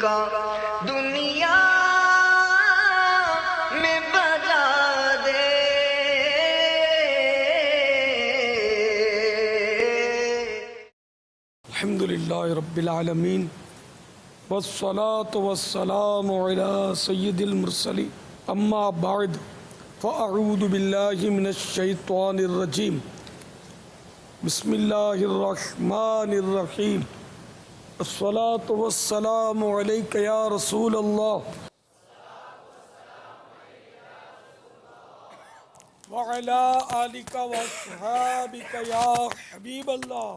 کا دنیا میں بجا دے۔ الحمدللہ رب العالمین والصلاة والسلام علی سید المرسلین، اما بعد فاعوذ باللہ من الشیطان الرجیم، بسم اللہ الرحمن الرحیم، الصلاة والسلام علیک یا رسول اللہ وعلی آلک واصحابک یا حبیب اللہ،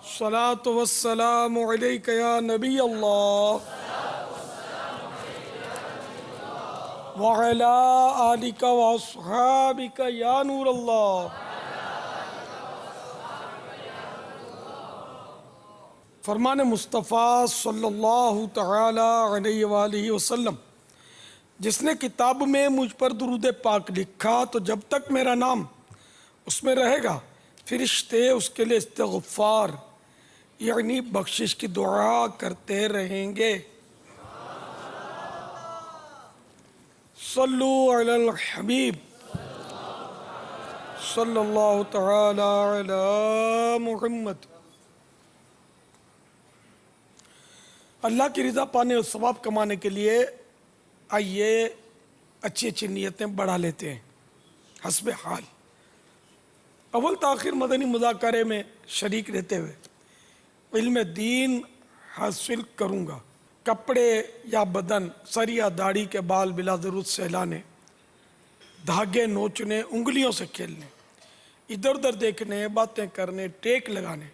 الصلاة والسلام علیک یا نبی اللہ وعلی آلک واصحابک یا نور اللہ۔ فرمان مصطفیٰ صلی اللہ تعالی علیہ وآلہ وسلم، جس نے کتاب میں مجھ پر درود پاک لکھا تو جب تک میرا نام اس میں رہے گا فرشتے اس کے لیے استغفار یعنی بخشش کی دعا کرتے رہیں گے۔ صلو علی الحبیب صلی اللہ تعالی علی محمد۔ اللہ کی رضا پانے اور ثواب کمانے کے لیے آئیے اچھی اچھی نیتیں بڑھا لیتے ہیں حسب حال۔ اول تاخیر مدنی مذاکرے میں شریک رہتے ہوئے علم دین حاصل کروں گا۔ کپڑے یا بدن، سر یا داڑھی کے بال بلا ضرورت سہلانے، دھاگے نوچنے، انگلیوں سے کھیلنے، ادھر ادھر دیکھنے، باتیں کرنے، ٹیک لگانے،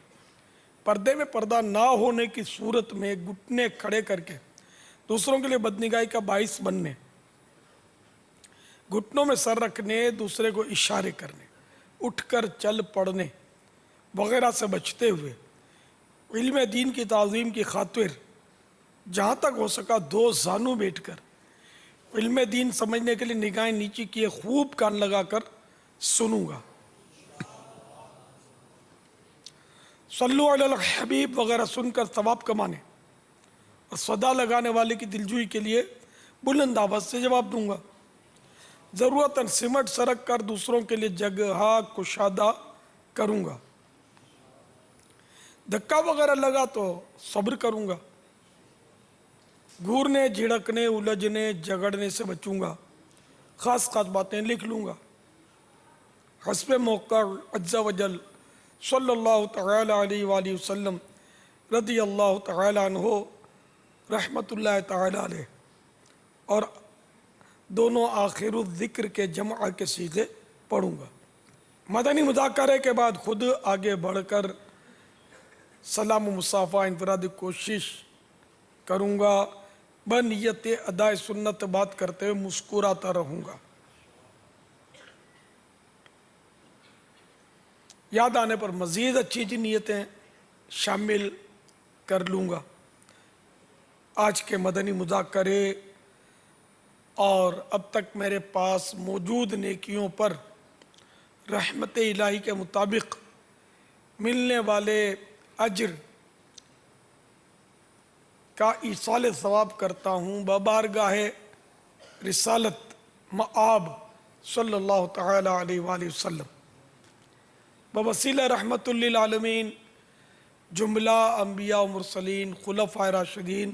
پردے میں پردہ نہ ہونے کی صورت میں گھٹنے کھڑے کر کے دوسروں کے لیے بدنگاہی کا باعث بننے، گھٹنوں میں سر رکھنے، دوسرے کو اشارے کرنے، اٹھ کر چل پڑنے وغیرہ سے بچتے ہوئے علم دین کی تعظیم کی خاطر جہاں تک ہو سکا دو زانو بیٹھ کر علم دین سمجھنے کے لیے نگاہیں نیچی کیے خوب کان لگا کر سنوں گا۔ صلو علی الحبیب وغیرہ سن کر ثواب کمانے اور صدا لگانے والے کی دلجوئی کے لیے بلند آواز سے جواب دوں گا۔ ضرورتاً سمٹ سرک کر دوسروں کے لیے جگہ کشادہ کروں گا۔ دھکا وغیرہ لگا تو صبر کروں گا۔ گھورنے، جھڑکنے، الجھنے، جھگڑنے سے بچوں گا۔ خاص خاص باتیں لکھ لوں گا۔ حسب موقع عز و جل صلی اللہ تعالی علیہ وآلہ وسلم رضی اللہ تعالی عنہ رحمت اللہ تعالی علیہ، اور دونوں آخر الذکر کے جمع کے صیغے پڑھوں گا۔ مدنی مذاکرے کے بعد خود آگے بڑھ کر سلام و مصافحہ انفرادی کوشش کروں گا، بنیت ادائے سنت بات کرتے ہوئے مسکراتا رہوں گا۔ یاد آنے پر مزید اچھی اچھی نیتیں شامل کر لوں گا۔ آج کے مدنی مذاکرے اور اب تک میرے پاس موجود نیکیوں پر رحمت الہی کے مطابق ملنے والے اجر کا ایصال ثواب کرتا ہوں ببارگاہ رسالت مآب صلی اللہ تعالی علیہ وآلہ وسلم، بوسیلہ رحمت للعالمین جملہ انبیاء و مرسلین، خلفائے راشدین،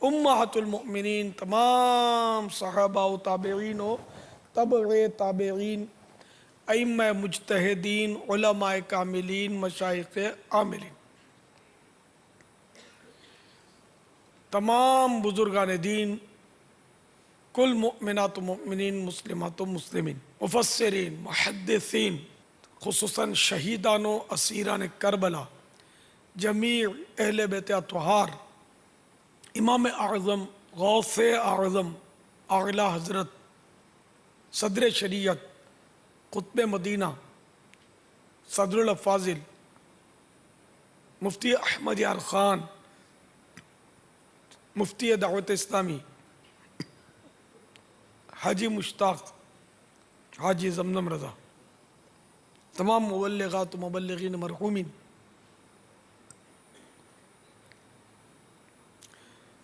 امہات المؤمنین، تمام صحابہ و تابعین و تبع تابعین، ائمہ مجتہدین، علماء کاملین، مشائخ عاملین، تمام بزرگان دین، کل مؤمنات و مؤمنین، مسلمات و مسلمین، مفسرین، محدثین، خصوصاً شہیدان و اسیران کربلا، جمیع اہل بیت اطہار، امام اعظم، غوث اعظم، اعلیٰ حضرت، صدر شریعت، قطب مدینہ، صدر الافاضل، مفتی احمد یار خان، مفتی دعوت اسلامی، حاجی مشتاق، حاجی زمزم رضا، تمام مبلغات و مبلغین مرحومین،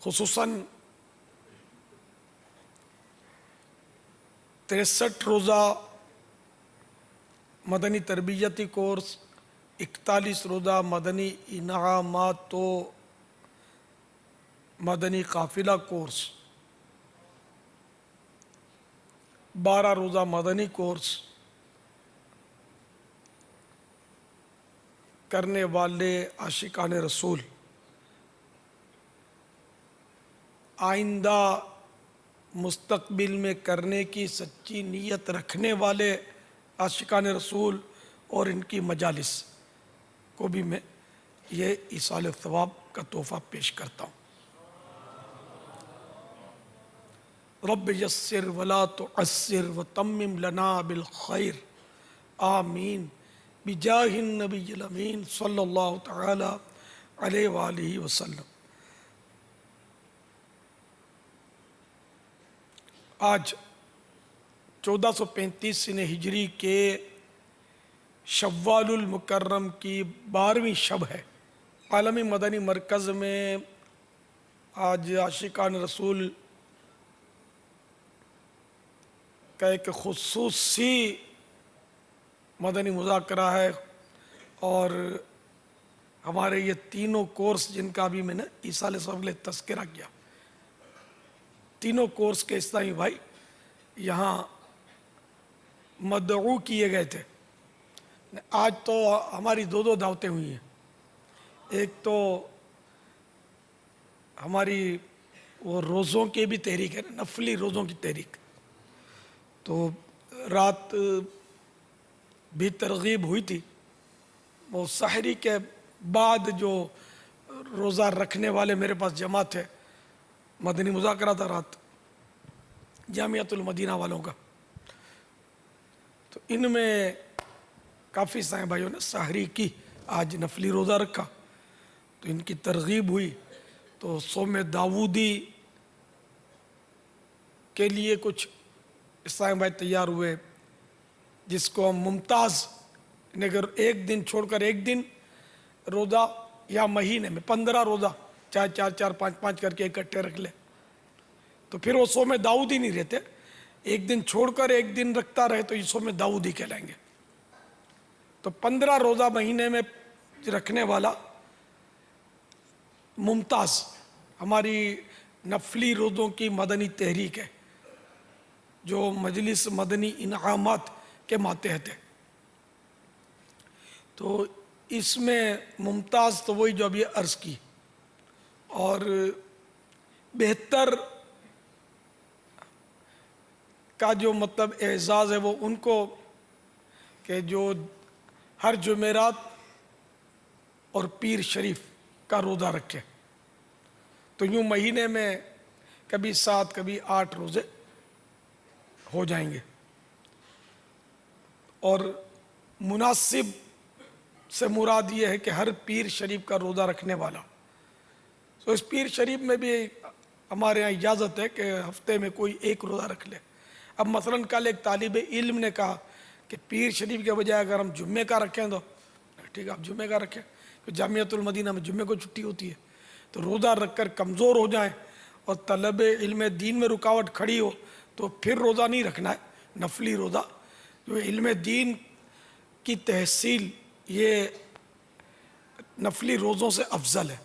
خصوصاً 63 روزہ مدنی تربیتی کورس، 41 روزہ مدنی انعامات و مدنی قافلہ کورس، 12 روزہ مدنی کورس کرنے والے عاشقان رسول، آئندہ مستقبل میں کرنے کی سچی نیت رکھنے والے عاشقان رسول اور ان کی مجالس کو بھی میں یہ ایصال ثواب کا تحفہ پیش کرتا ہوں۔ رب یسر ولا تعسر وتمم لنا بالخیر، آمین بجاہ النبی الامین صلی اللہ تعالی علیہ وآلہ وسلم۔ آج 1435 سنہ ہجری کے شوال المکرم کی 12ویں شب ہے۔ عالمی مدنی مرکز میں آج عاشقان رسول کا ایک خصوصی مدنی مذاکرہ ہے، اور ہمارے یہ تینوں کورس جن کا بھی میں نے ایصال ثواب کے لیے تذکرہ کیا، تینوں کورس کے اسلامی بھائی یہاں مدعو کیے گئے تھے۔ آج تو ہماری دو دعوتیں ہوئی ہیں۔ ایک تو ہماری وہ روزوں کی بھی تحریک ہے نا، نفلی روزوں کی تحریک، تو رات بھی ترغیب ہوئی تھی۔ وہ سحری کے بعد جو روزہ رکھنے والے میرے پاس جمع تھے، مدنی مذاکرہ تھا رات جامعۃ المدینہ والوں کا، تو ان میں کافی سائیں بھائیوں نے سحری کی، آج نفلی روزہ رکھا، تو ان کی ترغیب ہوئی، تو صوم داودی کے لیے کچھ سائیں بھائی تیار ہوئے، جس کو ہم ممتاز، اگر ایک دن چھوڑ کر ایک دن روزہ، یا مہینے میں 15 روزہ چاہے 4 5 کر کے اکٹھے رکھ لے، تو پھر وہ صوم داؤدی نہیں رہتے۔ ایک دن چھوڑ کر ایک دن رکھتا رہے تو یہ صوم داؤدی کہلائیں گے۔ تو 15 روزہ مہینے میں رکھنے والا ممتاز ہماری نفلی روزوں کی مدنی تحریک ہے، جو مجلس مدنی انعامات کے ماتحت ہے۔ تو اس میں ممتاز تو وہی جو ابھی عرض کی، اور بہتر کا جو مطلب اعزاز ہے وہ ان کو کہ جو ہر جمعرات اور پیر شریف کا روزہ رکھے، تو یوں مہینے میں کبھی 7 کبھی 8 روزے ہو جائیں گے۔ اور مناسب سے مراد یہ ہے کہ ہر پیر شریف کا روزہ رکھنے والا، تو اس پیر شریف میں بھی ہمارے یہاں اجازت ہے کہ ہفتے میں کوئی ایک روزہ رکھ لے۔ اب مثلاً کل ایک طالب علم نے کہا کہ پیر شریف کے بجائے اگر ہم جمعے کا رکھیں تو ٹھیک ہے، آپ جمعے کا رکھیں، کہ جامعۃ المدینہ میں جمعے کو چھٹی ہوتی ہے، تو روزہ رکھ کر کمزور ہو جائیں اور طلب علم دین میں رکاوٹ کھڑی ہو تو پھر روزہ نہیں رکھنا ہے، نفلی روزہ جو علم دین کی تحصیل یہ نفلی روزوں سے افضل ہے۔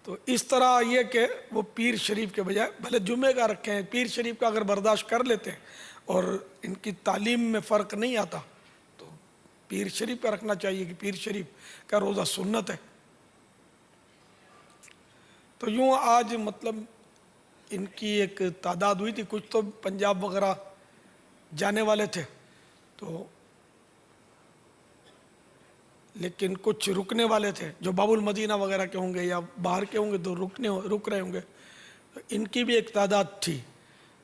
تو اس طرح یہ کہ وہ پیر شریف کے بجائے بھلے جمعے کا رکھیں، پیر شریف کا اگر برداشت کر لیتے ہیں اور ان کی تعلیم میں فرق نہیں آتا تو پیر شریف کا رکھنا چاہیے، کہ پیر شریف کا روزہ سنت ہے۔ تو یوں آج مطلب ان کی ایک تعداد ہوئی تھی، کچھ تو پنجاب وغیرہ جانے والے تھے، تو لیکن کچھ رکنے والے تھے جو باب المدینہ وغیرہ کے ہوں گے یا باہر کے ہوں گے تو رک رہے ہوں گے، تو ان کی بھی ایک تعداد تھی۔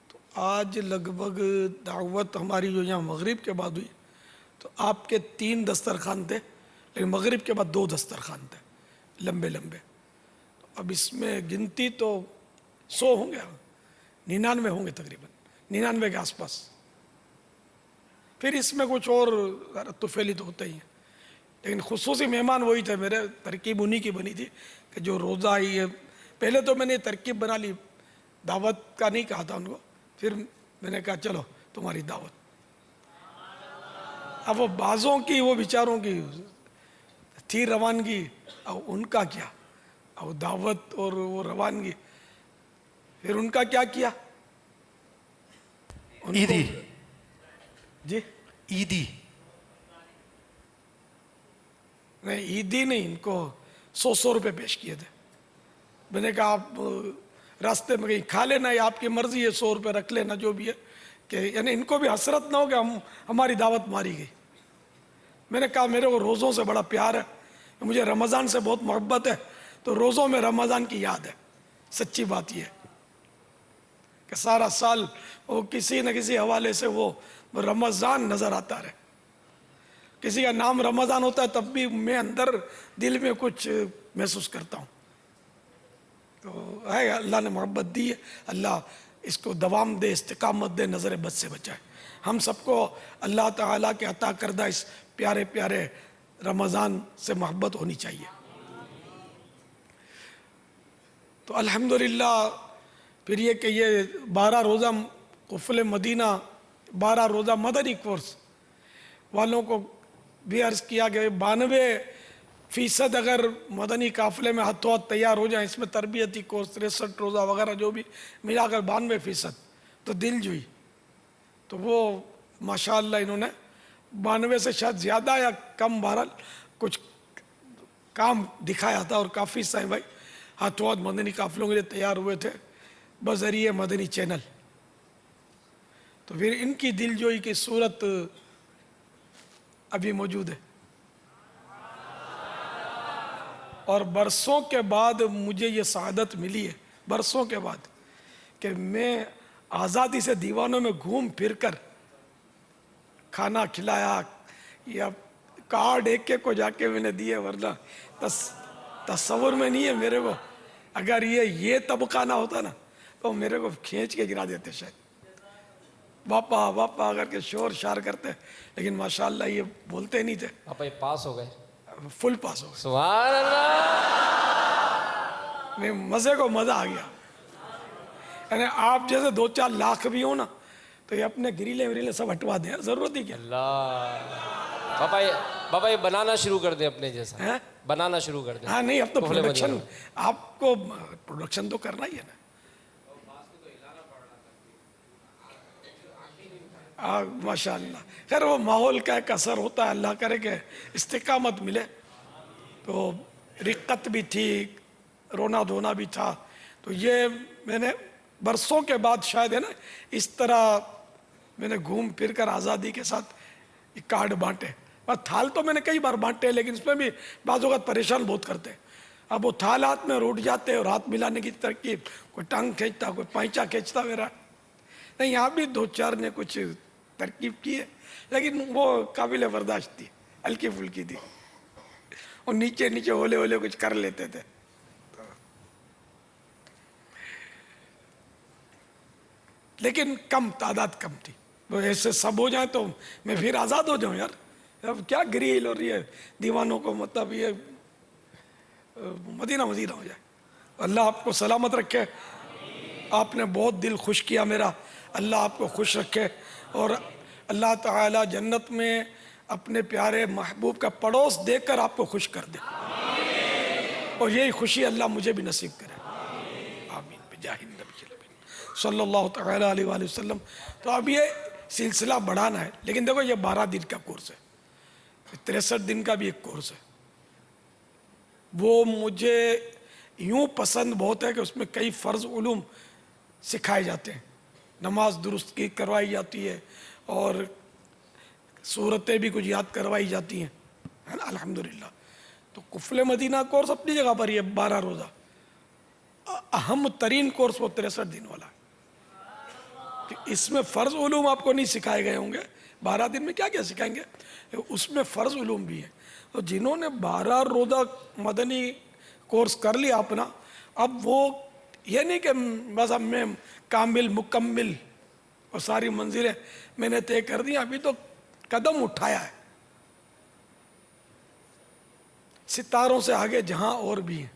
تو آج لگ بھگ دعوت ہماری جو یہاں مغرب کے بعد ہوئی، تو آپ کے 3 دسترخوان تھے، لیکن مغرب کے بعد 2 دسترخوان تھے لمبے لمبے۔ تو اب اس میں گنتی تو 100 ہوں گے، 99 ہوں گے تقریباً، 99 کے آس پاس۔ پھر اس میں کچھ اور طفیلی تو ہوتے ہی ہیں، لیکن خصوصی مہمان وہی تھے میرے، ترکیب انہی کی بنی تھی کہ جو روزہ یہ پہلے تو میں نے ترکیب بنا لی، دعوت کا نہیں کہا تھا ان کو، پھر میں نے کہا چلو تمہاری دعوت. اب وہ بعضوں کی، وہ بیچاروں کی تھی روانگی، اب ان کا کیا، اب دعوت اور وہ روانگی، پھر ان کا کیا کیا ان کو- عیدی جی عیدی نہیں عیدی نہیں، ان کو 100 روپے پیش کیے تھے. میں نے کہا آپ راستے میں کہیں کھا لینا، یا آپ کی مرضی ہے 100 روپے رکھ لینا جو بھی ہے، کہ یعنی ان کو بھی حسرت نہ ہو کہ ہماری دعوت ماری گئی. میں نے کہا میرے کو روزوں سے بڑا پیار ہے، مجھے رمضان سے بہت محبت ہے، تو روزوں میں رمضان کی یاد ہے. سچی بات یہ ہے کہ سارا سال وہ کسی نہ کسی حوالے سے وہ رمضان نظر آتا رہے. کسی کا نام رمضان ہوتا ہے تب بھی میں اندر دل میں کچھ محسوس کرتا ہوں. تو ہے اللہ نے محبت دی ہے، اللہ اس کو دوام دے، استقامت دے، نظر بد سے بچائے. ہم سب کو اللہ تعالیٰ کے عطا کردہ اس پیارے پیارے رمضان سے محبت ہونی چاہیے. تو الحمدللہ پھر یہ کہ یہ 12 روزہ قفل مدینہ، 12 روزہ مدنی کورس والوں کو بھی عرض کیا کہ 92% اگر مدنی قافلے میں ہاتھوں ہاتھ تیار ہو جائیں، اس میں تربیتی کورس 63 روزہ وغیرہ جو بھی ملا کر 92%، تو دل جوئی. تو وہ ماشاءاللہ انہوں نے 92 سے شاید زیادہ یا کم، بہرحال کچھ کام دکھایا تھا، اور کافی سائیں بھائی ہاتھوں ہاتھ مدنی قافلوں کے لیے تیار ہوئے تھے بذریعہ مدنی چینل. تو پھر ان کی دل جوئی کی صورت ابھی موجود ہے. اور برسوں کے بعد مجھے یہ سعادت ملی ہے، برسوں کے بعد، کہ میں آزادی سے دیوانوں میں گھوم پھر کر کھانا کھلایا، یا کارڈ ایک ایک کو جا کے میں نے دیے، ورنہ تصور میں نہیں ہے میرے کو. اگر یہ طبقہ نہ ہوتا نا تو میرے کو کھینچ کے گرا دیتے شاید، باپا باپا اگر کے شور شار کرتے. لیکن ماشاءاللہ یہ بولتے نہیں تھے، پاپا یہ پاس ہو گئے. فل پاس ہو گئے. سبحان اللہ. میں مزے کو مزہ آ گیا. یعنی آپ جیسے 2-4 لاکھ بھی ہو نا تو یہ اپنے گریلے وریلے سب ہٹوا دیں، ضرورت ہی کیا اللہ. پاپا یہ بنانا شروع کر دیں اپنے جیسا، ہے. بنانا شروع کر دیں. ہاں نہیں، اب تو قفل پروڈکشن، مدینہ. آپ کو پروڈکشن تو کرنا ہی ہے نا. ماشاء اللہ. خیر وہ ماحول کا ایک اثر ہوتا ہے، اللہ کرے کہ استقامت ملے. تو رقت بھی تھی، رونا دھونا بھی تھا. تو یہ میں نے برسوں کے بعد شاید ہے نا اس طرح میں نے گھوم پھر کر آزادی کے ساتھ کارڈ بانٹے. اور تھال تو میں نے کئی بار بانٹے، لیکن اس میں بھی بعض اوقات پریشان بہت کرتے. اب وہ تھال ہاتھ میں روٹ جاتے اور ہاتھ ملانے کی ترکیب، کوئی ٹانگ کھینچتا، کوئی پائچا کھینچتا میرا. نہیں، یہاں بھی 2-4 نے کچھ ترکیب کی ہے، لیکن وہ قابل برداشت تھی، ہلکی پھلکی تھی. اور نیچے نیچے ہولے ہولے کچھ کر لیتے تھے. لیکن کم تعداد کم تھی. وہ ایسے سب ہو جائیں تو میں پھر آزاد ہو جاؤں یار. اب کیا گریل اور یہ دیوانوں کو، مطلب یہ مدینہ مدینہ ہو جائے. اللہ آپ کو سلامت رکھے. آپ نے بہت دل خوش کیا میرا. اللہ آپ کو خوش رکھے، اور اللہ تعالی جنت میں اپنے پیارے محبوب کا پڑوس دیکھ کر آپ کو خوش کر دے، اور یہی خوشی اللہ مجھے بھی نصیب کرے. آمین بجاہ النبی صلی اللہ تعالی علیہ وآلہ وسلم. تو اب یہ سلسلہ بڑھانا ہے. لیکن دیکھو یہ 12 دن کا کورس ہے، 63 دن کا بھی ایک کورس ہے. وہ مجھے یوں پسند بہت ہے کہ اس میں کئی فرض علوم سکھائے جاتے ہیں، نماز درست کی کروائی جاتی ہے، اور صورتیں بھی کچھ یاد کروائی جاتی ہیں، ہے نا الحمدللہ. تو قفل مدینہ کورس اپنی جگہ پر یہ 12 روزہ اہم ترین کورس وہ 63 دن والا ہے. کہ اس میں فرض علوم آپ کو نہیں سکھائے گئے ہوں گے. 12 دن میں کیا کیا سکھائیں گے، اس میں فرض علوم بھی ہیں. تو جنہوں نے 12 روزہ مدنی کورس کر لیا اپنا، اب وہ یہ نہیں کہ بس اب میں کامل مکمل اور ساری منزلیں میں نے طے کر دی، ابھی تو قدم اٹھایا ہے. ستاروں سے آگے جہاں اور بھی ہیں.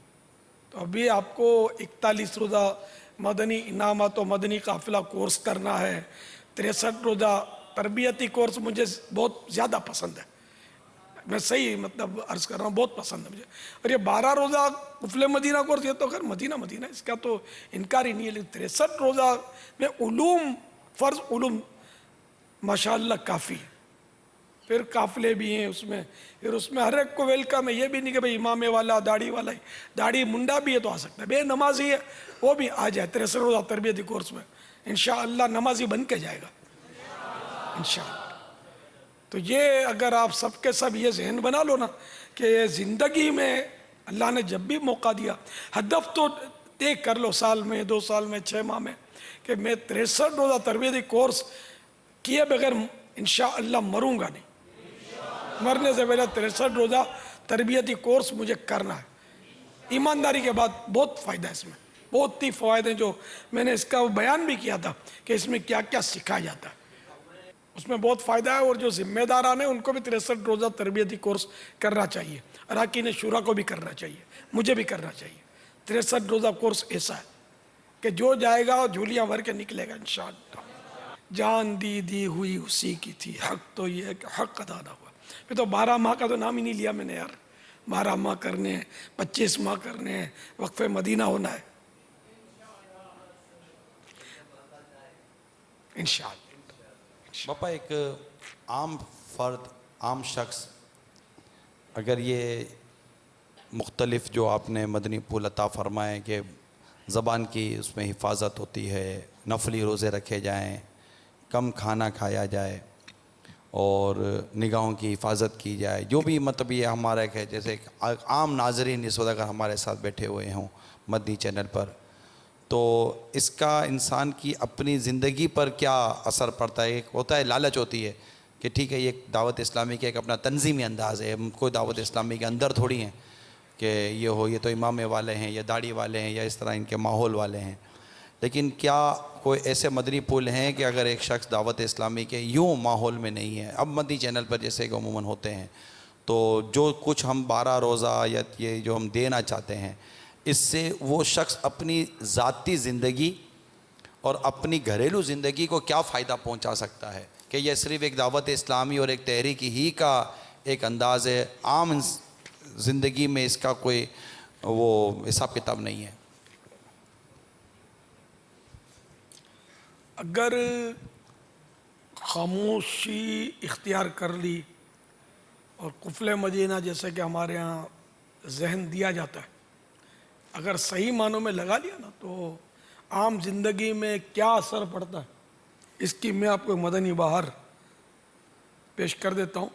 تو ابھی آپ کو 41 روزہ مدنی انعامات و مدنی قافلہ کورس کرنا ہے. 63 روزہ تربیتی کورس مجھے بہت زیادہ پسند ہے. میں صحیح مطلب عرض کر رہا ہوں, بہت پسند ہے مجھے. اور یہ 12 روزہ قفل مدینہ کورس, یہ تو خیر مدینہ ہے, اس کا تو انکار ہی نہیں ہے. لیکن 63 روزہ میں علوم, فرض علوم ماشاءاللہ کافی ہے. پھر قافلے بھی ہیں اس میں, پھر اس میں ہر ایک کو ویلکم ہے. یہ بھی نہیں کہ بھئی امامے والا داڑھی والا ہی, داڑھی منڈا بھی ہے تو آ سکتا ہے, بے نمازی ہے وہ بھی آ جائے 63 روزہ تربیتی کورس میں, انشاءاللہ نمازی بن کے جائے گا انشاءاللہ. تو یہ اگر آپ سب کے سب یہ ذہن بنا لو نا کہ زندگی میں اللہ نے جب بھی موقع دیا, ہدف تو طے کر لو, سال میں, 2 سال میں, 6 ماہ میں, کہ میں 63 روزہ تربیتی کورس کیے بغیر انشاءاللہ مروں گا نہیں. مرنے سے پہلے 63 روزہ تربیتی کورس مجھے کرنا ہے. ایمانداری کے بعد بہت فائدہ ہے اس میں, بہت ہی فوائد ہیں جو میں نے اس کا بیان بھی کیا تھا کہ اس میں کیا کیا سکھایا جاتا ہے. اس میں بہت فائدہ ہے. اور جو ذمہ داران ہیں ان کو بھی 63 روزہ تربیتی کورس کرنا چاہیے. اراکین شورا کو بھی کرنا چاہیے, مجھے بھی کرنا چاہیے. 63 روزہ کورس ایسا ہے کہ جو جائے گا جھولیاں بھر کے نکلے گا انشاءاللہ. جان دی ہوئی اسی کی تھی, حق تو یہ ہے کہ حق ادا نہ ہوا. پھر تو 12 ماہ کا تو نام ہی نہیں لیا میں نے یار. 12 ماہ کرنے ہیں, 25 ماہ کرنے ہیں, وقف مدینہ ہونا ہے انشاءاللہ. باپا ایک عام فرد, عام شخص اگر یہ مختلف جو آپ نے مدنی پھول عطا فرمائے کہ زبان کی اس میں حفاظت ہوتی ہے, نفلی روزے رکھے جائیں, کم کھانا کھایا جائے اور نگاہوں کی حفاظت کی جائے, جو بھی مطلب یہ ہمارا ایک ہے, جیسے عام ناظرین اس وقت اگر ہمارے ساتھ بیٹھے ہوئے ہوں مدنی چینل پر, تو اس کا انسان کی اپنی زندگی پر کیا اثر پڑتا ہے؟ ایک ہوتا ہے لالچ ہوتی ہے کہ ٹھیک ہے یہ دعوت اسلامی کا ایک اپنا تنظیمی انداز ہے, کوئی دعوت اسلامی کے اندر تھوڑی ہیں کہ یہ تو امامے والے ہیں یا داڑھی والے ہیں یا اس طرح ان کے ماحول والے ہیں. لیکن کیا کوئی ایسے مدنی پھول ہیں کہ اگر ایک شخص دعوت اسلامی کے یوں ماحول میں نہیں ہے, اب مدنی چینل پر جیسے کہ عموماً ہوتے ہیں, تو جو کچھ ہم 12 روزہ یا یہ جو ہم دینا چاہتے ہیں, اس سے وہ شخص اپنی ذاتی زندگی اور اپنی گھریلو زندگی کو کیا فائدہ پہنچا سکتا ہے؟ کہ یہ صرف ایک دعوت اسلامی اور ایک تحریک ہی کا ایک انداز ہے, عام زندگی میں اس کا کوئی وہ حساب کتاب نہیں ہے. اگر خاموشی اختیار کر لی اور قفل مدینہ جیسے کہ ہمارے ہاں ذہن دیا جاتا ہے, اگر صحیح معنوں میں لگا لیا نا تو عام زندگی میں کیا اثر پڑتا ہے اس کی میں آپ کو مدنی بہار پیش کر دیتا ہوں.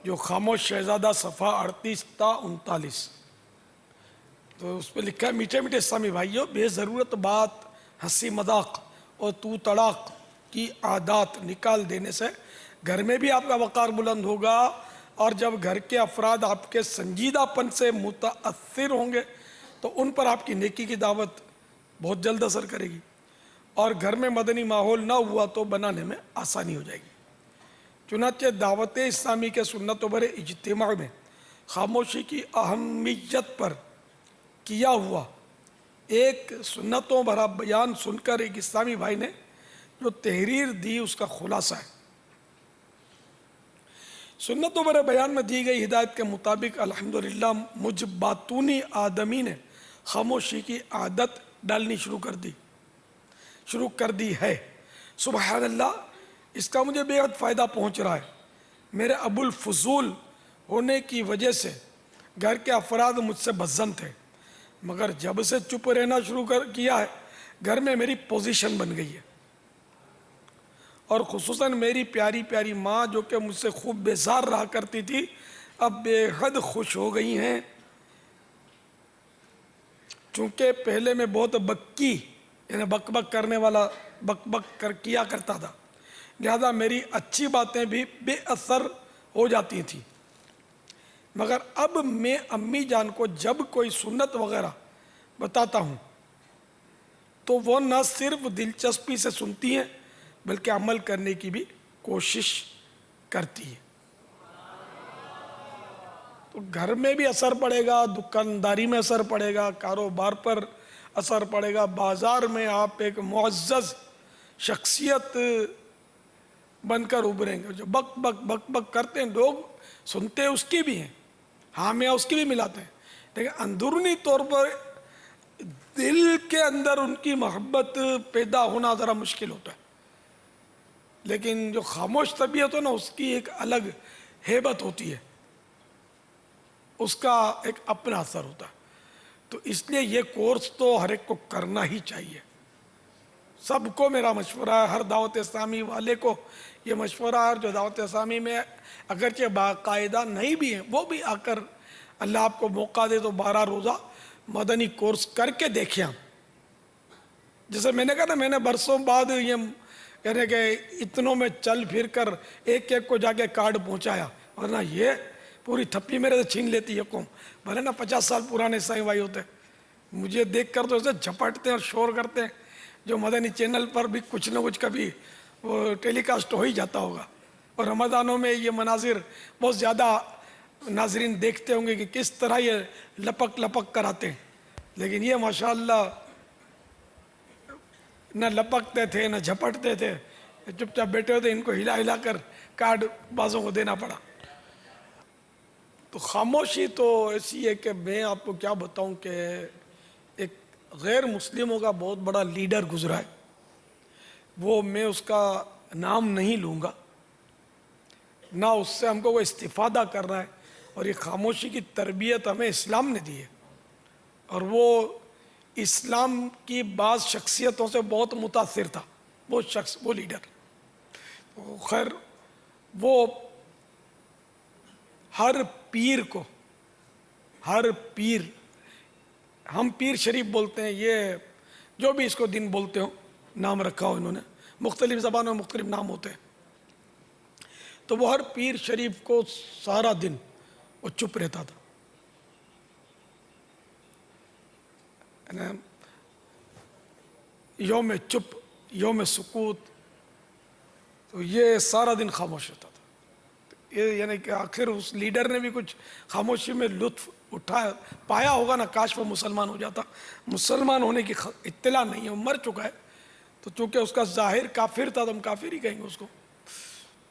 جو خاموش شہزادہ صفحہ 38 تا 39, تو اس پہ لکھا ہے, میٹھے میٹھے اسلامی بھائیوں, بے ضرورت بات, ہنسی مذاق اور تو تڑاق کی عادات نکال دینے سے گھر میں بھی آپ کا وقار بلند ہوگا, اور جب گھر کے افراد آپ کے سنجیدہ پن سے متاثر ہوں گے تو ان پر آپ کی نیکی کی دعوت بہت جلد اثر کرے گی, اور گھر میں مدنی ماحول نہ ہوا تو بنانے میں آسانی ہو جائے گی. چنانچہ دعوت اسلامی کے سنت بھرے اجتماع میں خاموشی کی اہمیت پر کیا ہوا ایک سنتوں بھرا بیان سن کر ایک اسلامی بھائی نے جو تحریر دی اس کا خلاصہ ہے. سنتوں بھرے بیان میں دی گئی ہدایت کے مطابق الحمدللہ مجھ باطونی آدمی نے خاموشی کی عادت ڈالنی شروع کر دی ہے. سبحان اللہ, اس کا مجھے بے حد فائدہ پہنچ رہا ہے. میرے ابو الفضول ہونے کی وجہ سے گھر کے افراد مجھ سے بدظن تھے, مگر جب سے چپ رہنا شروع کیا ہے گھر میں میری پوزیشن بن گئی ہے, اور خصوصاً میری پیاری پیاری ماں جو کہ مجھ سے خوب بیزار رہا کرتی تھی اب بے حد خوش ہو گئی ہیں. چونکہ پہلے میں بہت بکی یعنی بک بک کرنے والا بک بک کیا کرتا تھا, لہذا میری اچھی باتیں بھی بے اثر ہو جاتی تھیں, مگر اب میں امی جان کو جب کوئی سنت وغیرہ بتاتا ہوں تو وہ نہ صرف دلچسپی سے سنتی ہیں بلکہ عمل کرنے کی بھی کوشش کرتی ہے. تو گھر میں بھی اثر پڑے گا، دکانداری میں اثر پڑے گا، کاروبار پر اثر پڑے گا، بازار میں آپ ایک معزز شخصیت بن کر ابھریں گے۔ جو بک بک بک بک کرتے ہیں لوگ، سنتے ہیں اس کی بھی ہیں، حامیہ اس کی بھی ملاتے ہیں، لیکن اندرونی طور پر دل کے اندر ان کی محبت پیدا ہونا ذرا مشکل ہوتا ہے۔ لیکن جو خاموش طبیعت ہو نا، اس کی ایک الگ ہیبت ہوتی ہے، اس کا ایک اپنا اثر ہوتا ہے۔ تو اس لیے یہ کورس تو ہر ایک کو کرنا ہی چاہیے۔ سب کو میرا مشورہ ہے، ہر دعوت اسلامی والے کو یہ مشورہ ہے، جو دعوت اسلامی میں اگرچہ باقاعدہ نہیں بھی ہیں، وہ بھی آ کر اللہ آپ کو موقع دے تو 12 روزہ مدنی کورس کر کے دیکھیں۔ جیسے میں نے کہا نا، میں نے برسوں بعد یہ یعنی کہ اتنوں میں چل پھر کر ایک ایک کو جا کے کارڈ پہنچایا، ورنہ یہ پوری تھپی میرے سے چھین لیتی ہے قوم، بھلے نا 50 سال پرانے سائیں بھائی ہوتے، مجھے دیکھ کر تو ایسے جھپٹتے ہیں اور شور کرتے ہیں، جو مدنی چینل پر بھی کچھ نہ کچھ کبھی وہ ٹیلی کاسٹ ہو ہی جاتا ہوگا۔ اور رمضانوں میں یہ مناظر بہت زیادہ ناظرین دیکھتے ہوں گے کہ کس طرح یہ لپک لپک کر آتے ہیں، لیکن یہ ماشاءاللہ نہ لپکتے تھے نہ جھپٹتے تھے، چپ چاپ بیٹھے ہوتے، ان کو ہلا ہلا کر کارڈ بازوں کو دینا پڑا۔ تو خاموشی تو ایسی ہے کہ میں آپ کو کیا بتاؤں کہ ایک غیر مسلموں کا بہت بڑا لیڈر گزرا ہے، وہ میں اس کا نام نہیں لوں گا، نہ اس سے ہم کو وہ استفادہ کر رہا ہے، اور یہ خاموشی کی تربیت ہمیں اسلام نے دی ہے، اور وہ اسلام کی بعض شخصیتوں سے بہت متاثر تھا وہ شخص، وہ لیڈر۔ خیر، وہ ہر پیر کو، ہر پیر، ہم پیر شریف بولتے ہیں، یہ جو بھی اس کو دن بولتے ہو، نام رکھا ہو انہوں نے، مختلف زبانوں میں مختلف نام ہوتے ہیں، تو وہ ہر پیر شریف کو سارا دن وہ چپ رہتا تھا، یوم چپ، یوم سکوت، تو یہ سارا دن خاموش رہتا تھا۔ یہ یعنی کہ آخر اس لیڈر نے بھی کچھ خاموشی میں لطف پایا ہوگا نا، کاش وہ مسلمان ہو جاتا۔ مسلمان ہونے کی اطلاع نہیں ہے، وہ مر چکا ہے، تو چونکہ اس کا ظاہر کافر تھا تو ہم کافر ہی کہیں گے اس کو۔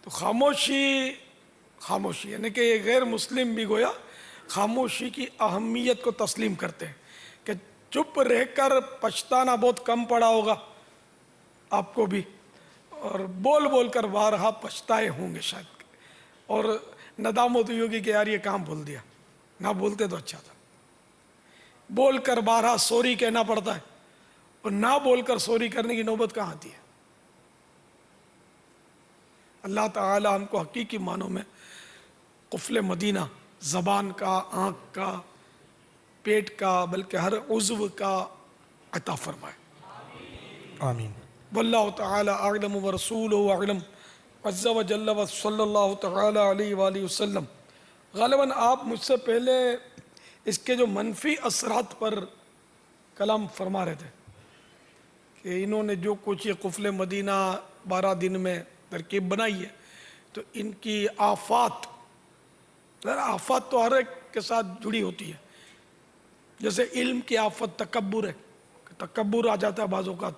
تو خاموشی یعنی کہ یہ غیر مسلم بھی گویا خاموشی کی اہمیت کو تسلیم کرتے ہیں، کہ چپ رہ کر پچھتانا بہت کم پڑا ہوگا آپ کو بھی، اور بول بول کر بارہا پچھتائے ہوں گے شاید، اور ندامت ہوئی ہوگی کہ یار یہ کام بول دیا، نہ بولتے تو اچھا تھا۔ بول کر بارہا سوری کہنا پڑتا ہے، اور نہ بول کر سوری کرنے کی نوبت کہاں آتی ہے۔ اللہ تعالی ہم کو حقیقی معنوں میں قفل مدینہ، زبان کا، آنکھ کا، پیٹ کا، بلکہ ہر عضو کا عطا فرمائے، آمین۔ واللہ تعالی اعلم ورسولہ اعلم، عز و جل و صلی اللہ تعالی علیہ وآلہ وسلم۔ غالباً آپ مجھ سے پہلے اس کے جو منفی اثرات پر کلام فرما رہے تھے، کہ انہوں نے جو کچھ یہ قفل مدینہ 12 دن میں ترکیب بنائی ہے، تو ان کی آفات، آفات تو ہر ایک کے ساتھ جڑی ہوتی ہے، جیسے علم کی آفت تکبر ہے، تکبر آ جاتا ہے بعض اوقات،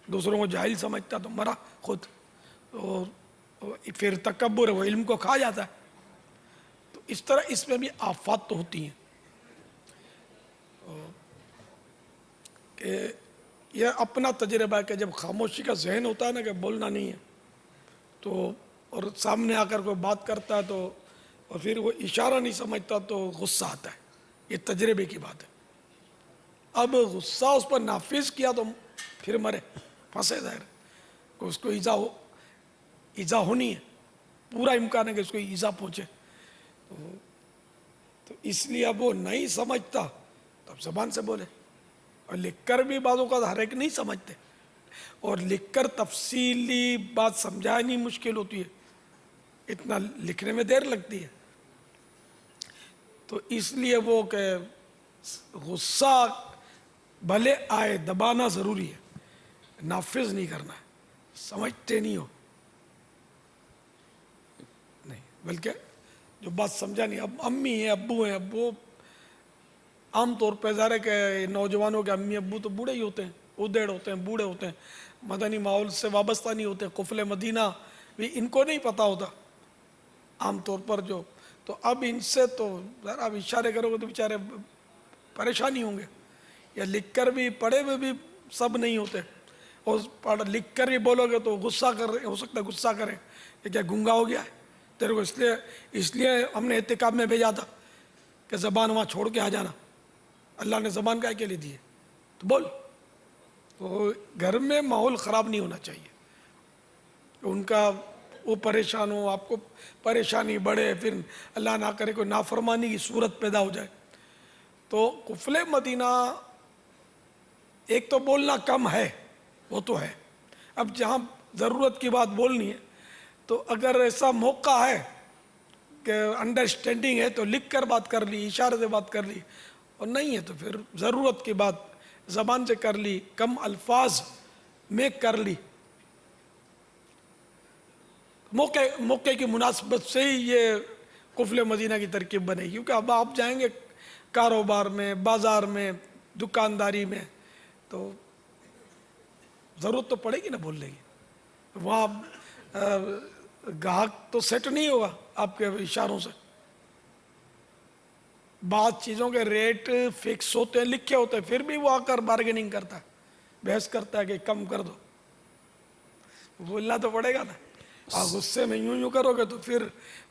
دوسروں کو جاہل سمجھتا تو مرا خود، اور پھر تکبر ہے، وہ علم کو کھا جاتا ہے۔ تو اس طرح اس میں بھی آفات تو ہوتی ہیں، کہ یہ اپنا تجربہ ہے کہ جب خاموشی کا ذہن ہوتا ہے نا، کہ بولنا نہیں ہے، تو اور سامنے آ کر کوئی بات کرتا ہے تو، اور پھر وہ اشارہ نہیں سمجھتا تو غصہ آتا ہے، یہ تجربے کی بات ہے۔ اب غصہ اس پر نافذ کیا تو پھر مرے، پھنسے، ظاہر کہ اس کو ایذا ہونی ہے، پورا امکان ہے کہ اس کو ایذا پہنچے، تو اس لیے اب وہ نہیں سمجھتا تو اب زبان سے بولے، اور لکھ کر بھی بعض اوقات ہر ایک نہیں سمجھتے، اور لکھ کر تفصیلی بات سمجھانی مشکل ہوتی ہے، اتنا لکھنے میں دیر لگتی ہے، تو اس لیے وہ کہ غصہ بھلے آئے، دبانا ضروری ہے، نافذ نہیں کرنا ہے، سمجھتے نہیں ہو نہیں، بلکہ جو بات سمجھا نہیں. اب امی ہیں ابو ہیں, اب وہ عام طور پہ ظاہر ہے کہ نوجوانوں کے امی ابو تو بوڑھے ہی ہوتے ہیں, ادھیڑ ہوتے ہیں, بوڑھے ہوتے ہیں, مدنی ماحول سے وابستہ نہیں ہوتے, قفل مدینہ بھی ان کو نہیں پتہ ہوتا عام طور پر جو. تو اب ان سے تو ذرا اب اشارے کرو گے تو بیچارے پریشانی ہوں گے, یا لکھ کر بھی پڑھے ہوئے بھی سب نہیں ہوتے, اور لکھ کر بھی بولو گے تو غصہ کر رہے, ہو سکتا ہے غصہ کریں کہ کیا گنگا ہو گیا ہے تیرے کو, اس لیے ہم نے اعتکاف میں بھیجا تھا کہ زبان وہاں چھوڑ کے آ جانا, اللہ نے زبان کا کے لیے دی ہے تو بول. تو گھر میں ماحول خراب نہیں ہونا چاہیے, ان کا وہ پریشان ہو, آپ کو پریشانی بڑھے, پھر اللہ نہ کرے کوئی نافرمانی کی صورت پیدا ہو جائے. تو قفل مدینہ ایک تو بولنا کم ہے, وہ تو ہے. اب جہاں ضرورت کی بات بولنی ہے تو اگر ایسا موقع ہے کہ انڈرسٹینڈنگ ہے تو لکھ کر بات کر لی, اشارے سے بات کر لی, اور نہیں ہے تو پھر ضرورت کی بات زبان سے کر لی, کم الفاظ میں کر لی. موقع کی مناسبت سے ہی یہ قفل مدینہ کی ترکیب بنے گی, کیونکہ اب آپ جائیں گے کاروبار میں, بازار میں, دکانداری میں, تو ضرورت تو پڑے گی نا بولنے کی. وہاں گاہک تو سیٹ نہیں ہوگا آپ کے اشاروں سے. بعض چیزوں کے ریٹ فکس ہوتے ہیں, لکھے ہوتے ہیں, پھر بھی وہ آ کر بارگیننگ کرتا ہے, بحث کرتا ہے کہ کم کر دو. بولنا تو پڑے گا نا. آپ غصے میں یوں کرو گے تو پھر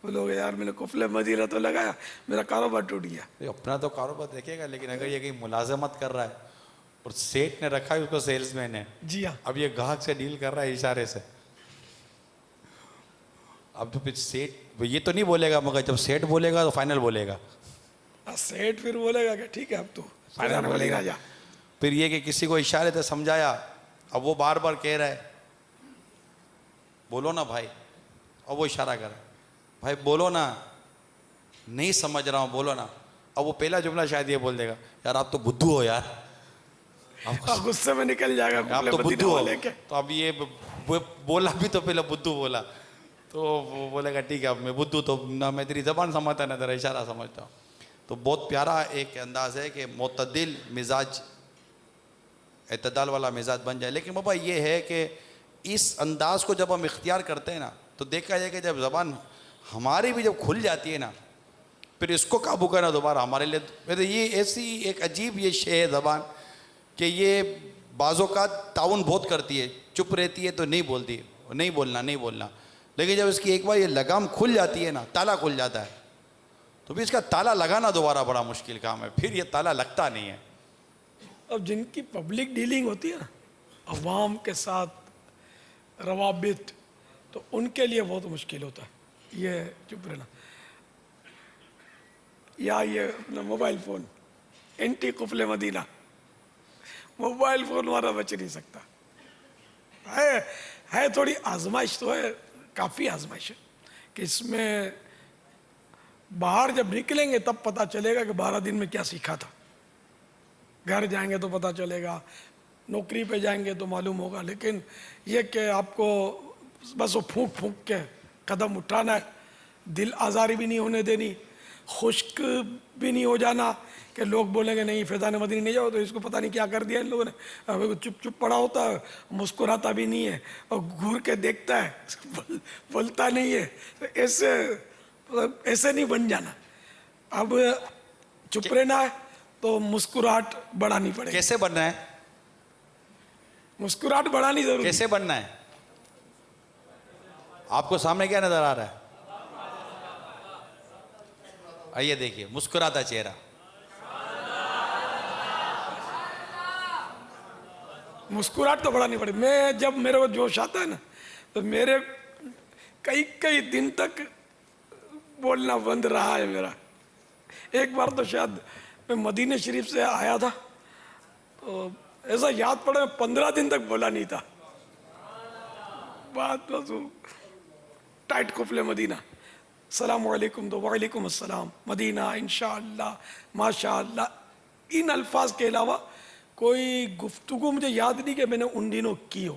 بولو گے یار میں نے قفل مدینہ تو لگایا, میرا کاروبار ٹوٹ گیا. اپنا تو کاروبار دیکھے گا, لیکن اگر یہ کہیں ملازمت کر رہا ہے اور سیٹ نے رکھا ہے اس کو سیلز مین ہے, جی ہاں, اب یہ گاہک سے ڈیل کر رہا ہے اشارے سے, اب تو پھر سیٹ یہ تو نہیں بولے گا, مگر جب سیٹ بولے گا تو فائنل بولے گا. سیٹ پھر بولے گا کہ ٹھیک ہے اب تو فائنل بولے گا. جا. پھر یہ کہ کسی کو اشارے سے سمجھایا, اب وہ بار بار کہہ رہا ہے بولو نا بھائی, اب وہ اشارہ کر رہا ہے بھائی بولو نا, نہیں سمجھ رہا ہوں بولو نا. اب وہ پہلا جملہ شاید یہ بول دے گا یار آپ تو بدھو ہو یار, غصے میں نکل جائے گا آپ قفل تو مدینہ بدھو ہو. والے کے. تو اب یہ بولا بھی تو پہلے بدھو بولا, تو وہ بولے گا ٹھیک ہے اب میں بدھو تو نہ میں تیری زبان سمجھتا نہ تیرا اشارہ سمجھتا ہوں. تو بہت پیارا ایک انداز ہے کہ معتدل مزاج, اعتدال والا مزاج بن جائے. لیکن بابا یہ ہے کہ اس انداز کو جب ہم اختیار کرتے ہیں نا تو دیکھا جائے کہ جب زبان ہماری بھی جب کھل جاتی ہے نا, پھر اس کو قابو کرنا دوبارہ ہمارے لیے یہ ایسی ایک عجیب یہ شے ہے زبان کہ یہ بعض اوقات تعاون بہت کرتی ہے. چپ رہتی ہے تو نہیں بولتی, نہیں بولنا, لیکن جب اس کی ایک بار یہ لگام کھل جاتی ہے نا, تالا کھل جاتا ہے, تو پھر اس کا تالا لگانا دوبارہ بڑا مشکل کام ہے, پھر یہ تالا لگتا نہیں ہے. اب جن کی پبلک ڈیلنگ ہوتی ہے نا, عوام کے ساتھ روابط, تو ان کے لیے بہت مشکل ہوتا ہے یہ چپ رہنا. یا یہ اپنا موبائل فون, اینٹی قفل مدینہ, موبائل فون والا بچ نہیں سکتا. ہے تھوڑی آزمائش تو ہے, کافی آزمائش ہے کہ اس میں باہر جب نکلیں گے تب پتہ چلے گا کہ 12 دن میں کیا سیکھا تھا. گھر جائیں گے تو پتہ چلے گا, نوکری پہ جائیں گے تو معلوم ہوگا. لیکن یہ کہ آپ کو بس وہ پھونک کے قدم اٹھانا ہے, دل آزاری بھی نہیں ہونے دینی, خشک بھی نہیں ہو جانا کہ لوگ بولیں گے نہیں فیضان مدنی نہیں جاؤ تو اس کو پتہ نہیں کیا کر دیا ان لوگوں نے. چپ پڑا ہوتا ہے, مسکراتا بھی نہیں ہے, اور گھور کے دیکھتا ہے, بولتا نہیں ہے. ایسے نہیں بن جانا. اب چپ رہنا ہے تو مسکراہٹ بڑھانی پڑے گی. کیسے بننا ہے, مسکراہٹ بڑھانی ضروری ہے. کیسے بننا ہے؟ آپ کو سامنے کیا نظر آ رہا ہے؟ آئیے دیکھیے, مسکراتا چہرہ. مسکراہٹ تو بڑھانی پڑے. میں جب میرے کو جوش آتا ہے نا تو میرے کئی دن تک بولنا بند رہا ہے میرا. ایک بار تو شاید میں مدینہ شریف سے آیا تھا تو ایسا یاد پڑا میں 15 دن تک بولا نہیں تھا. بات بس ٹائٹ قفل مدینہ, السلام علیکم تو وعلیکم السلام, مدینہ, انشاءاللہ, ماشاءاللہ, ان الفاظ کے علاوہ کوئی گفتگو مجھے یاد نہیں کہ میں نے ان دنوں کی ہو.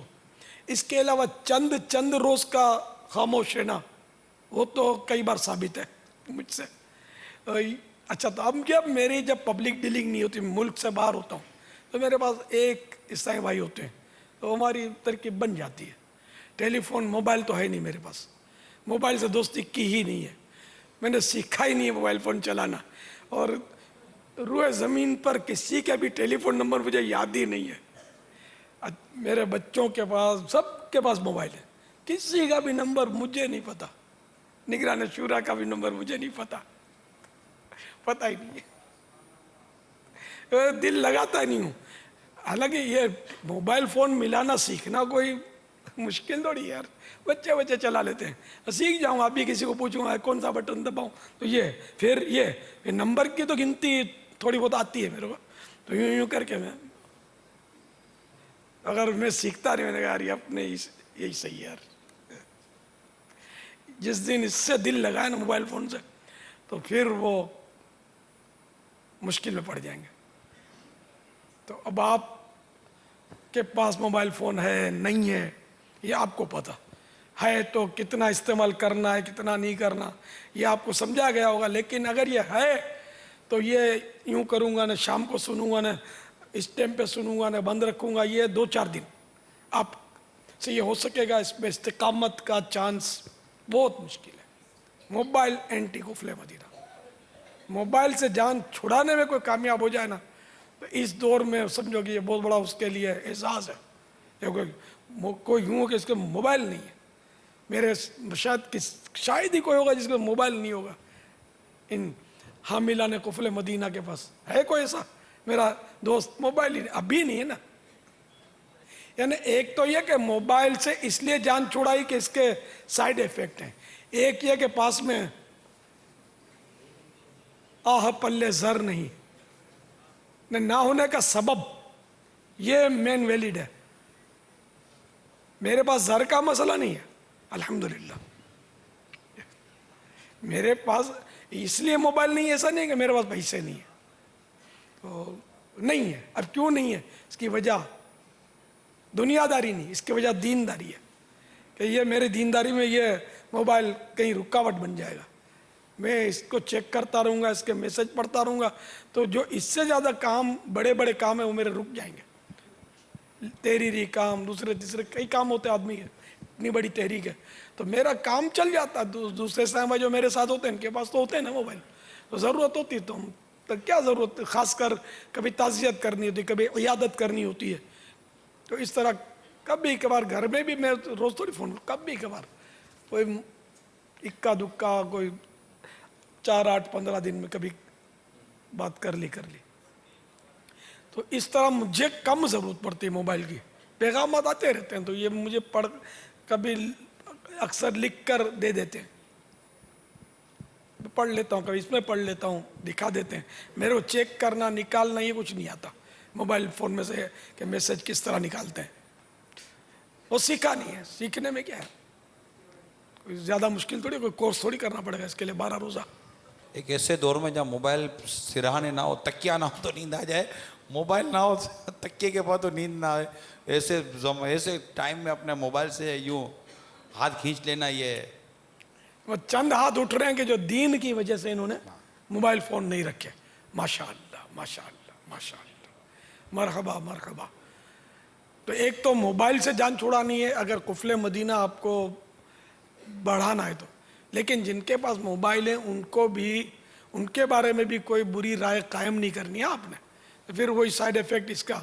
اس کے علاوہ چند روز کا خاموش رہنا وہ تو کئی بار ثابت ہے. مجھ سے اچھا تو اب کیا میری جب پبلک ڈیلنگ نہیں ہوتی، ملک سے باہر ہوتا ہوں، تو میرے پاس ایک عیسائی بھائی ہوتے ہیں، تو ہماری ترکیب بن جاتی ہے. ٹیلی فون موبائل تو ہے نہیں میرے پاس، موبائل سے دوستی کی ہی نہیں ہے، میں نے سیکھا ہی نہیں ہے موبائل فون چلانا، اور روئے زمین پر کسی کا بھی ٹیلی فون نمبر مجھے یاد ہی نہیں ہے. میرے بچوں کے پاس، سب کے پاس موبائل ہے، کسی کا بھی نمبر مجھے نہیں پتا، نگران شورا کا بھی نمبر مجھے نہیں پتا ہی نہیں ہے، دل لگاتا ہی نہیں ہوں. حالانکہ یہ موبائل فون ملانا سیکھنا کوئی مشکل تھوڑی یار، بچے چلا لیتے ہیں، سیکھ جاؤں. ابھی کسی کو پوچھوں گا کون سا بٹن دباؤں تو یہ پھر یہ نمبر کی تو گنتی تھوڑی بہت آتی ہے میرے کو، تو یوں کر کے میں، اگر میں سیکھتا نہیں، میں نے کہا یار اپنے یہی صحیح ہے یار. جس دن اس سے دل لگائے نا موبائل فون سے، تو پھر وہ مشکل میں پڑ جائیں گے. تو اب آپ کے پاس موبائل فون ہے نہیں ہے یہ آپ کو پتا ہے، تو کتنا استعمال کرنا ہے کتنا نہیں کرنا یہ آپ کو سمجھا گیا ہوگا. لیکن اگر یہ ہے تو یہ یوں کروں گا نا، شام کو سنوں گا نا، اس ٹائم پہ سنوں گا نا، بند رکھوں گا، یہ 2-4 دن آپ سے یہ ہو سکے گا. اس میں استقامت کا چانس بہت مشکل ہے. موبائل اینٹی قفل مدینہ، موبائل سے جان چھڑانے میں کوئی کامیاب ہو جائے نا، تو اس دور میں سمجھو کہ یہ بہت بڑا اس کے لیے اعزاز ہے. کوئی یوں ہو کہ اس کے موبائل نہیں ہے، میرے شاید ہی کوئی ہوگا جس کے موبائل نہیں ہوگا. ان حاملان قفل مدینہ کے پاس ہے کوئی ایسا میرا دوست؟ موبائل ہی ابھی نہیں ہے نا. یعنی ایک تو یہ کہ موبائل سے اس لیے جان چھڑائی کہ اس کے سائیڈ ایفیکٹ ہیں، ایک یہ کہ پاس میں آہ پلے زر نہیں، نہ ہونے کا سبب یہ مین ویلڈ ہے. میرے پاس زر کا مسئلہ نہیں ہے الحمدللہ، میرے پاس اس لیے موبائل نہیں ہے، ایسا نہیں کہ میرے پاس پیسے نہیں ہے، تو نہیں ہے. اب کیوں نہیں ہے؟ اس کی وجہ دنیا داری نہیں، اس کی وجہ دین داری ہے کہ یہ میرے دینداری میں یہ موبائل کہیں رکاوٹ بن جائے گا. میں اس کو چیک کرتا رہوں گا، اس کے میسج پڑھتا رہوں گا، تو جو اس سے زیادہ کام بڑے کام ہیں وہ میرے رک جائیں گے. تحریری کام، دوسرے تیسرے کئی کام ہوتے آدمی کے، اتنی بڑی تحریک ہے، تو میرا کام چل جاتا. دوسرے صاحب جو میرے ساتھ ہوتے ہیں ان کے پاس تو ہوتے ہیں نا موبائل، تو ضرورت ہوتی تو کیا ضرورت، خاص کر کبھی تعزیت کرنی ہوتی، کبھی عیادت کرنی ہوتی ہے، تو اس طرح کبھی کبھار گھر میں بھی میں روز تھوڑی فون، کبھی کبھار کوئی اکا دکا کوئی 4-8-15 دن میں کبھی بات کر لی. تو اس طرح مجھے کم ضرورت پڑتی ہے موبائل کی. پیغامات آتے رہتے ہیں تو یہ مجھے کبھی اکثر لکھ کر دے دیتے ہیں، پڑھ لیتا ہوں، کبھی اس میں پڑھ لیتا ہوں، دکھا دیتے ہیں. میرے کو چیک کرنا نکالنا یہ کچھ نہیں آتا موبائل فون میں سے کہ میسج کس طرح نکالتے ہیں، وہ سیکھا نہیں ہے. سیکھنے میں کیا ہے، کوئی زیادہ مشکل تھوڑی، کوئی کورس تھوڑی کرنا پڑے گا اس کے لیے 12 روزہ. ایک ایسے دور میں جہاں موبائل سرہانے نہ ہو، تکیہ نہ ہو تو نیند آ جائے، موبائل نہ ہو تکیے کے بعد تو نیند نہ آئے، ایسے ٹائم میں اپنے موبائل سے یوں ہاتھ کھینچ لینا، یہ وہ چند ہاتھ اٹھ رہے ہیں کہ جو دین کی وجہ سے انہوں نے موبائل فون نہیں رکھے. ماشاءاللہ ماشاءاللہ ماشاءاللہ، مرحبا مرحبا. تو ایک تو موبائل سے جان چھوڑانی ہے اگر قفل مدینہ آپ کو بڑھانا ہے تو. لیکن جن کے پاس موبائل ہیں ان کو بھی، ان کے بارے میں بھی کوئی بری رائے قائم نہیں کرنی ہے آپ نے، تو پھر وہی سائیڈ ایفیکٹ اس کا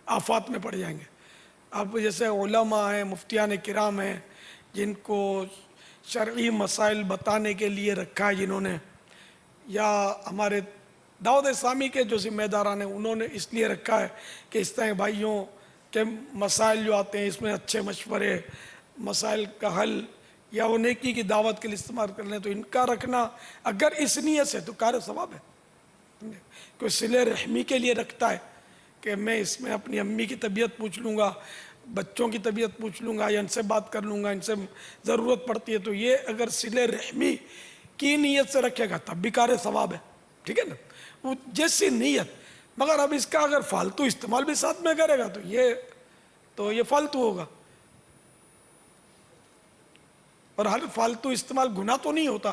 آفات میں پڑ جائیں گے. اب جیسے علماء ہیں، مفتیان کرام ہیں، جن کو شرعی مسائل بتانے کے لیے رکھا ہے جنہوں نے، یا ہمارے دعوت اسلامی کے جو ذمہ داران ہیں انہوں نے اس لیے رکھا ہے کہ اس طرح بھائیوں کے مسائل جو آتے ہیں اس میں اچھے مشورے، مسائل کا حل یا وہ نیکی کی دعوت کے لیے استعمال کر لیں، تو ان کا رکھنا اگر اس نیت سے تو کار ثواب ہے. کوئی صلہ رحمی کے لیے رکھتا ہے کہ میں اس میں اپنی امی کی طبیعت پوچھ لوں گا، بچوں کی طبیعت پوچھ لوں گا، یا ان سے بات کر لوں گا، ان سے ضرورت پڑتی ہے، تو یہ اگر صلہ رحمی کی نیت سے رکھے گا تب بھی کار ثواب ہے. ٹھیک ہے نا، وہ جیسی نیت. مگر اب اس کا اگر فالتو استعمال بھی ساتھ میں کرے گا تو یہ فالتو ہوگا. اور ہر فالتو استعمال گناہ تو نہیں ہوتا،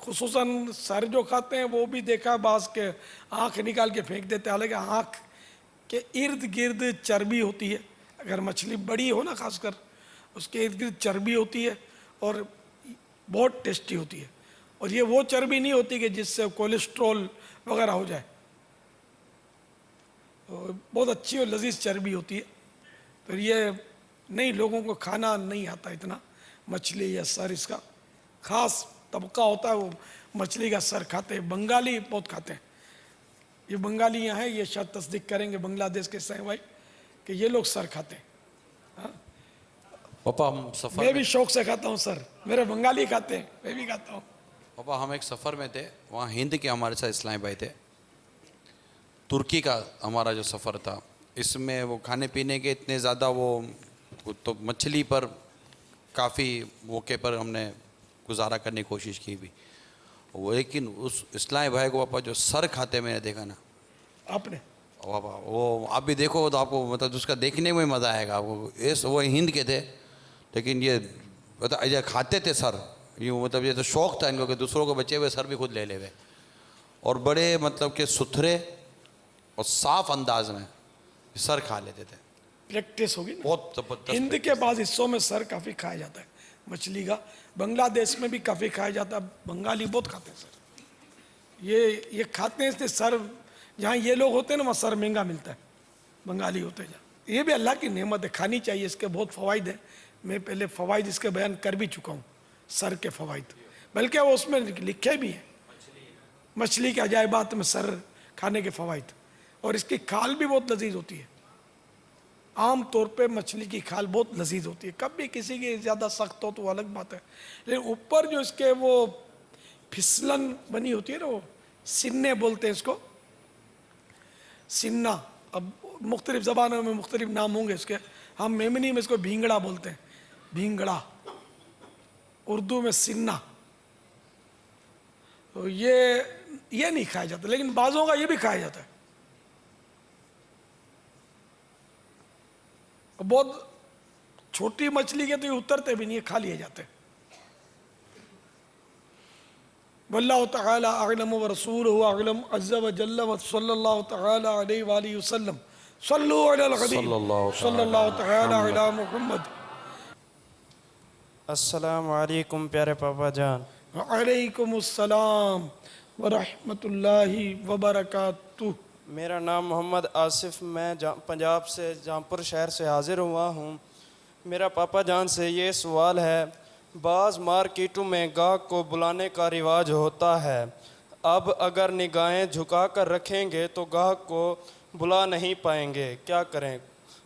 خصوصاً سر جو کھاتے ہیں وہ بھی دیکھا بعض کے آنکھ نکال کے پھینک دیتے ہیں، حالانکہ آنکھ کے ارد گرد چربی ہوتی ہے. اگر مچھلی بڑی ہو نا خاص کر اس کے ارد گرد چربی ہوتی ہے اور بہت ٹیسٹی ہوتی ہے. اور یہ وہ چربی نہیں ہوتی کہ جس سے کولیسٹرول وغیرہ ہو جائے، بہت اچھی اور لذیذ چربی ہوتی ہے. تو یہ نہیں، لوگوں کو کھانا نہیں آتا اتنا مچھلی یا سر. اس کا خاص طبقہ ہوتا ہے وہ مچھلی کا سر کھاتے ہیں. بنگالی بہت کھاتے ہیں. یہ بنگالی یہاں ہے، یہ شاید تصدیق کریں گے بنگلہ دیش کے سہیں بھائی کہ یہ لوگ سر کھاتے ہیں. پاپا ہم سفر میں بھی شوق سے کھاتا ہوں سر، میرے بنگالی کھاتے ہیں، میں بھی کھاتا ہوں. پاپا ہم ایک سفر میں تھے، وہاں ہند کے ہمارے ساتھ اسلام بھائی تھے. ترکی کا ہمارا جو سفر تھا، اس میں وہ کھانے پینے کے اتنے زیادہ وہ تو مچھلی پر کافی موقع پر ہم نے گزارا کرنے کی کوشش کی بھی. وہ لیکن اس اسلام بھائی کو پاپا جو سر کھاتے میں نے دیکھا نا آپ نے پاپا، وہ آپ بھی دیکھو تو آپ کو مطلب اس کا دیکھنے میں مزہ آئے گا. وہ ہند کے تھے لیکن یہ مطلب یہ کھاتے تھے سر یوں، مطلب یہ تو شوق تھا ان کو کہ دوسروں کو بچے ہوئے سر بھی خود لے لے ہوئے، اور بڑے مطلب کہ ستھرے اور صاف انداز میں سر کھا لیتے تھے. پریکٹس ہوگی نا. بہت زبردست. ہند کے بعض حصوں میں سر کافی کھایا جاتا ہے مچھلی کا. بنگلہ دیش میں بھی کافی کھایا جاتا ہے. بنگالی بہت کھاتے ہیں سر. یہ کھاتے ہیں اس لیے سر، جہاں یہ لوگ ہوتے ہیں نا وہاں سر مہنگا ملتا ہے. بنگالی ہوتے ہیں جہاں. یہ بھی اللہ کی نعمت ہے، کھانی چاہیے. اس کے بہت فوائد ہیں. میں پہلے فوائد اس کے بیان کر بھی چکا ہوں، سر کے فوائد، بلکہ وہ اس میں لکھے بھی ہیں مچھلی کے عجائبات میں سر کھانے کے فوائد. اور اس کی کھال بھی بہت لذیذ ہوتی ہے. عام طور پہ مچھلی کی کھال بہت لذیذ ہوتی ہے. کبھی کسی کی زیادہ سخت ہو تو وہ الگ بات ہے، لیکن اوپر جو اس کے وہ پھسلن بنی ہوتی ہے نا، وہ سننے بولتے ہیں اس کو، سننا. اب مختلف زبانوں میں مختلف نام ہوں گے اس کے. ہم میمنی میں اس کو بھینگڑا بولتے ہیں. بھینگڑا، اردو میں سننا. تو یہ نہیں کھایا جاتا، لیکن بعضوں کا یہ بھی کھایا جاتا ہے. بہت چھوٹی مچھلی کے تو یہ اترتے بھی نہیں، یہ کھا لیے جاتے. واللہ تعالی اعلم ورسولہ اعلم عز وجل وصلی اللہ تعالی علیہ وآلہ وسلم. صلو علی الحبیب صلی اللہ تعالی علی محمد. السلام علیکم پیارے پاپا جان. وعلیکم السلام ورحمۃ اللہ وبرکاتہ. میرا نام محمد آصف، میں پنجاب سے جامپور شہر سے حاضر ہوا ہوں. میرا پاپا جان سے یہ سوال ہے، بعض مارکیٹوں میں گاہک کو بلانے کا رواج ہوتا ہے. اب اگر نگاہیں جھکا کر رکھیں گے تو گاہک کو بلا نہیں پائیں گے، کیا کریں؟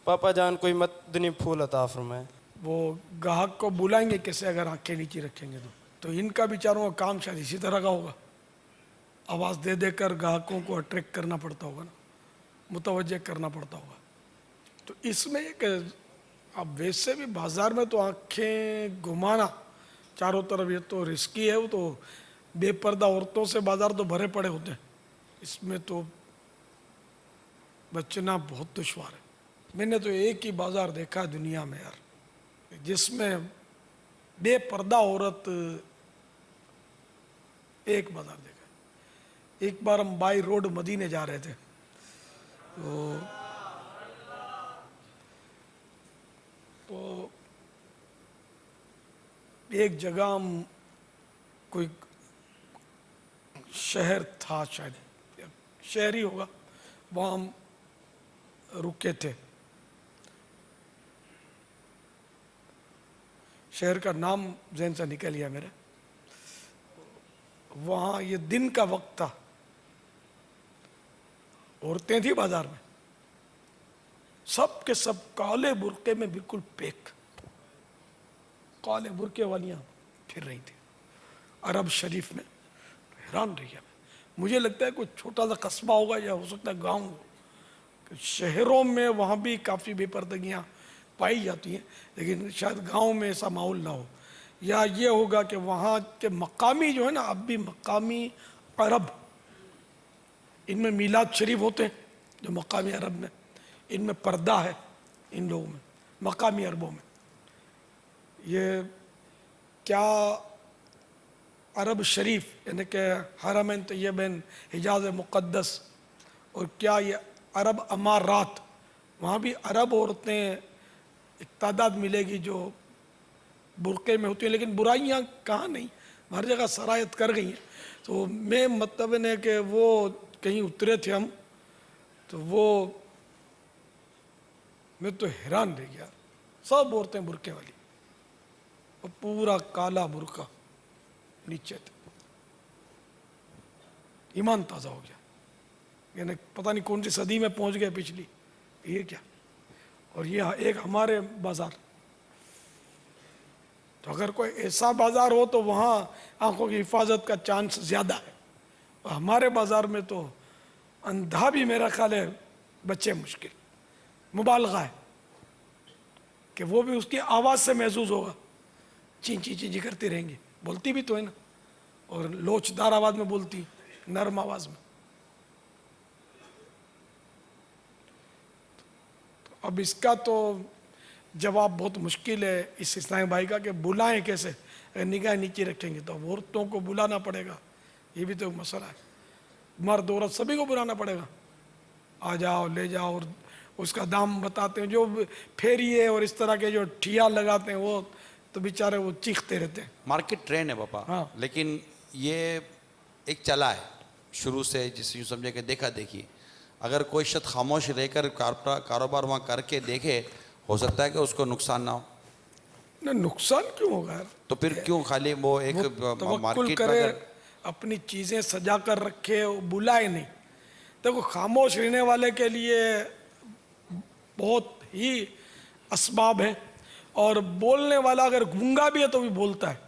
پاپا جان کوئی مدنی پھول عطا فرمائیں. وہ گاہک کو بلائیں گے کیسے اگر آنکھیں نیچے رکھیں گے تو ان کا بیچاروں کا کام شاید اسی طرح کا ہوگا. آواز دے دے کر گاہکوں کو اٹریکٹ کرنا پڑتا ہوگا نا، متوجہ کرنا پڑتا ہوگا. تو اس میں ایک، اب ویسے بھی بازار میں تو آنکھیں گھمانا چاروں طرف یہ تو رسکی ہے. وہ تو بے پردہ عورتوں سے بازار تو بھرے پڑے ہوتے ہیں، اس میں تو بچنا بہت دشوار ہے. میں نے تو ایک ہی بازار دیکھا دنیا میں یار جس میں بے پردہ عورت، ایک بازار دیکھا. ایک بار ہم بائی روڈ مدینے جا رہے تھے تو ایک جگہ ہم، کوئی شہر تھا شاید شہر ہی ہوگا، وہاں ہم رکے تھے. شہر کا نام ذہن سے نکل گیا میرے. وہاں یہ دن کا وقت تھا، عورتیں تھیں بازار میں، سب کے سب کالے برقعے میں بالکل پیک، کالے برقعے والیاں پھر رہی تھیں عرب شریف میں. حیران رہی ہے. مجھے لگتا ہے کوئی چھوٹا سا قصبہ ہوگا یا ہو سکتا ہے گاؤں. شہروں میں وہاں بھی کافی بے پردگیاں پائی جاتی ہیں، لیکن شاید گاؤں میں ایسا ماحول نہ ہو. یا یہ ہوگا کہ وہاں کے مقامی جو ہے نا، اب بھی مقامی عرب، ان میں میلاد شریف ہوتے ہیں جو مقامی عرب میں، ان میں پردہ ہے ان لوگوں میں، مقامی عربوں میں. یہ کیا عرب شریف یعنی کہ حرمین طیبین، حجاز مقدس، اور کیا یہ عرب امارات، وہاں بھی عرب عورتیں ایک تعداد ملے گی جو برقعے میں ہوتی ہیں، لیکن برائیاں کہاں نہیں، ہر جگہ سرایت کر گئی ہیں۔ تو میں مطلب ہے کہ وہ کہیں اترے تھے ہم، تو وہ میں تو حیران رہ گیا، سب عورتیں برقعے والی، اور پورا کالا برقع نیچے تھے۔ ایمان تازہ ہو گیا، یعنی پتہ نہیں کون سی صدی میں پہنچ گئے پچھلی، یہ کیا۔ اور یہ ایک ہمارے بازار، تو اگر کوئی ایسا بازار ہو تو وہاں آنکھوں کی حفاظت کا چانس زیادہ ہے، اور ہمارے بازار میں تو اندھا بھی میرا خیال ہے بچے مشکل، مبالغہ ہے کہ وہ بھی اس کی آواز سے محسوس ہوگا، چینچی چینچی کرتی رہیں گی، بولتی بھی تو ہے نا، اور لوچدار آواز میں بولتی، نرم آواز میں۔ اب اس کا تو جواب بہت مشکل ہے اس اسلامی بھائی کا کہ بلائیں کیسے، اگر نگاہ نیچے رکھیں گے تو عورتوں کو بلانا پڑے گا، یہ بھی تو ایک مسئلہ ہے، مرد عورت سبھی کو بلانا پڑے گا، آ جاؤ لے جاؤ، اور اس کا دام بتاتے ہیں، جو پھیریے اور اس طرح کے جو ٹھیا لگاتے ہیں وہ تو بیچارے وہ چیختے رہتے ہیں۔ مارکیٹ ٹرینڈ ہے پاپا، ہاں۔ لیکن یہ ایک چلا ہے شروع سے، جس یوں سمجھے کہ دیکھا دیکھی، اگر کوئی شخص خاموش رہ کر کاروبار وہاں کر کے دیکھے، ہو سکتا ہے کہ اس کو نقصان نہ ہو، نقصان کیوں ہوگا؟ تو پھر کیوں خالی وہ ایک توکل مارکیٹ میں کرے، اگر اپنی چیزیں سجا کر رکھے، بلائے نہیں۔ دیکھو خاموش رہنے والے کے لیے بہت ہی اسباب ہیں، اور بولنے والا اگر گونگا بھی ہے تو بھی بولتا ہے۔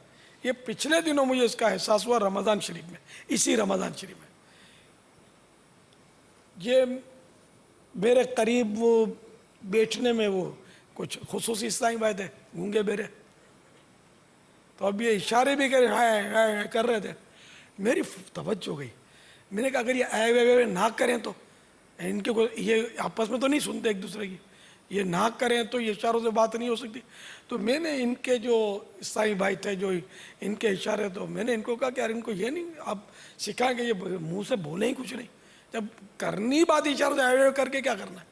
یہ پچھلے دنوں مجھے اس کا احساس ہوا رمضان شریف میں، اسی رمضان شریف میں، یہ میرے قریب وہ بیٹھنے میں وہ کچھ خصوصی اسلامی بھائی تھے، گونگے بیرے، تو اب یہ اشارے بھی کر رہے تھے، میری توجہ گئی، میں نے کہا اگر یہ اے نہ کریں تو ان کے یہ آپس میں تو نہیں سنتے ایک دوسرے کی، یہ نہ کریں تو یہ اشاروں سے بات نہیں ہو سکتی۔ تو میں نے ان کے جو عیسائی بھائی تھے جو ان کے اشارے، تو میں نے ان کو کہا کہ یار ان کو یہ نہیں آپ سکھائیں کہ یہ منہ سے بولیں ہی کچھ نہیں، جب کرنی بات اشارے سے کر کے کیا کرنا ہے۔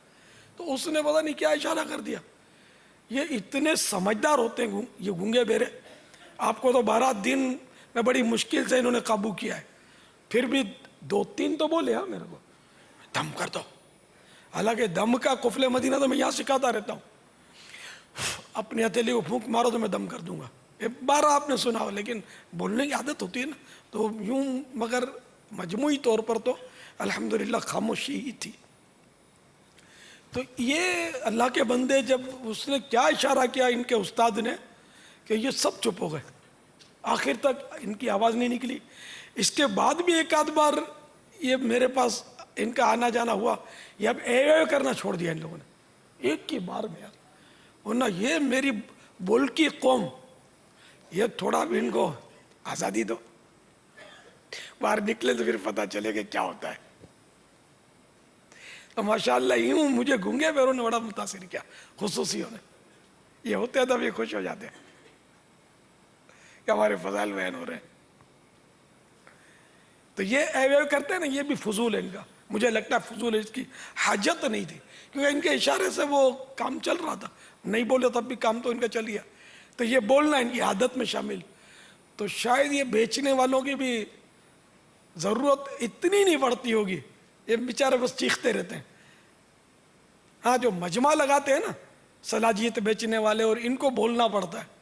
تو اس نے پتا نہیں کیا اشارہ کر دیا۔ یہ اتنے سمجھدار ہوتے ہیں یہ گونگے بیرے، آپ کو تو 12 دن میں بڑی مشکل سے انہوں نے قابو کیا ہے، پھر بھی 2-3 تو بولے ہاں میرے کو، دم کر دو، حالانکہ دم کا قفل مدینہ تو میں یہاں سکھاتا رہتا ہوں، اپنی ہتھیلی کو پھونک مارو تو میں دم کر دوں گا، 12 آپ نے سنا ہو، لیکن بولنے کی عادت ہوتی ہے نا، تو یوں مگر مجموعی طور پر تو الحمدللہ خاموشی ہی تھی۔ تو یہ اللہ کے بندے، جب اس نے کیا اشارہ کیا ان کے استاد نے کہ یہ سب چپ ہو گئے، آخر تک ان کی آواز نہیں نکلی۔ اس کے بعد بھی ایک آدھ بار یہ میرے پاس ان کا آنا جانا ہوا، یہ اب اے کرنا چھوڑ دیا ان لوگوں نے ایک کی بار میں، یار ورنہ یہ میری بول کی قوم، یہ تھوڑا بھی ان کو آزادی دو، باہر نکلے تو پھر پتہ چلے کہ کیا ہوتا ہے۔ تو ماشاءاللہ یوں مجھے گونگے بیروں نے بڑا متاثر کیا، خصوصیوں نے، یہ ہوتے ہیں تب یہ خوش ہو جاتے ہیں کہ ہمارے فضائل بیان ہو رہے ہیں۔ تو یہ اے کرتے ہیں نا، یہ بھی فضول ہے ان کا، مجھے لگتا ہے فضول ہے، اس کی حاجت نہیں تھی، کیونکہ ان کے اشارے سے وہ کام چل رہا تھا، نہیں بولے تب بھی کام تو ان کا چل گیا، تو یہ بولنا ان کی عادت میں شامل۔ تو شاید یہ بیچنے والوں کی بھی ضرورت اتنی نہیں پڑتی ہوگی، یہ بیچارے بس چیختے رہتے ہیں۔ ہاں جو مجمع لگاتے ہیں نا سلاجیت بیچنے والے، اور ان کو بولنا پڑتا ہے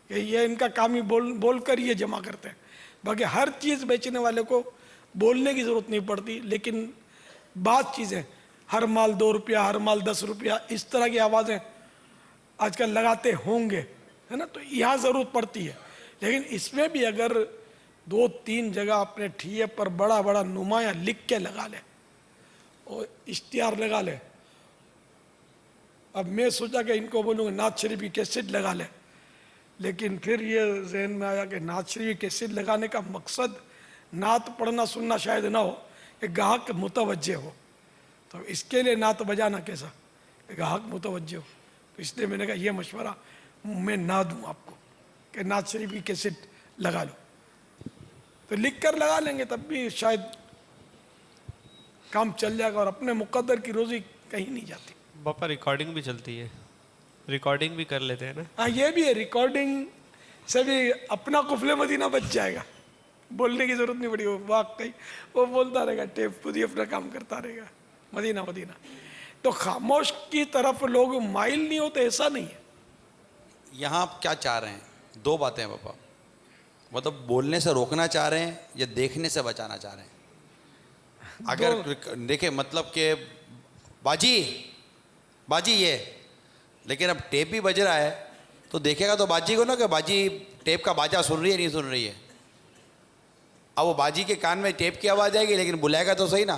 کہ یہ ان کا کام ہی بول کر یہ جمع کرتے ہیں، باقی ہر چیز بیچنے والے کو بولنے کی ضرورت نہیں پڑتی، لیکن بعض چیزیں ہر مال 2 روپیہ، ہر مال 10 روپیہ، اس طرح کی آوازیں آج کل لگاتے ہوں گے، ہے نا، تو یہاں ضرورت پڑتی ہے۔ لیکن اس میں بھی اگر 2-3 جگہ اپنے ٹھیے پر بڑا بڑا نمایاں لکھ کے لگا لے اور اشتہار لگا لے، اب میں سوچا کہ ان کو بولوں گا نعت شریف کی کیسٹ لگا لے، لیکن پھر یہ ذہن میں آیا کہ نعت شریف کی کیسٹ لگانے کا مقصد نعت پڑھنا سننا شاید نہ ہو، کہ گاہک متوجہ ہو، تو اس کے لیے نعت بجانا کیسا کہ گاہک متوجہ ہو، تو اس لیے میں نے کہا یہ مشورہ میں نہ دوں آپ کو کہ نعت شریف کی کیسٹ لگا لو۔ تو لکھ کر لگا لیں گے تب بھی شاید کام چل جائے گا، اور اپنے مقدر کی روزی کہیں نہیں جاتی. باپا ریکارڈنگ بھی چلتی ہے، ریکارڈنگ بھی کر لیتے ہیں نا. ہاں یہ بھی ہے، ریکارڈنگ سے بھی اپنا قفل مدینہ بچ جائے گا، بولنے کی ضرورت نہیں پڑی. وہ واقعی وہ بولتا رہے گا، ٹیپ خود ہی اپنا کام کرتا رہے گا. مدینہ مدینہ. تو خاموش کی طرف لوگ مائل نہیں ہوتے، ایسا نہیں ہے. یہاں آپ کیا چاہ رہے ہیں؟ دو باتیں ہیں پاپا. مطلب بولنے سے روکنا چاہ رہے ہیں یا دیکھنے سے بچانا چاہ رہے ہیں؟ اگر دیکھیں مطلب کہ باجی یہ، لیکن اب ٹیپ بھی بج رہا ہے تو دیکھے گا تو باجی کو نا کہ باجی ٹیپ کا باجا سن رہی ہے نہیں سن رہی ہے. اب وہ باجی کے کان میں ٹیپ کی آواز آئے گی لیکن بلائے گا تو صحیح نا.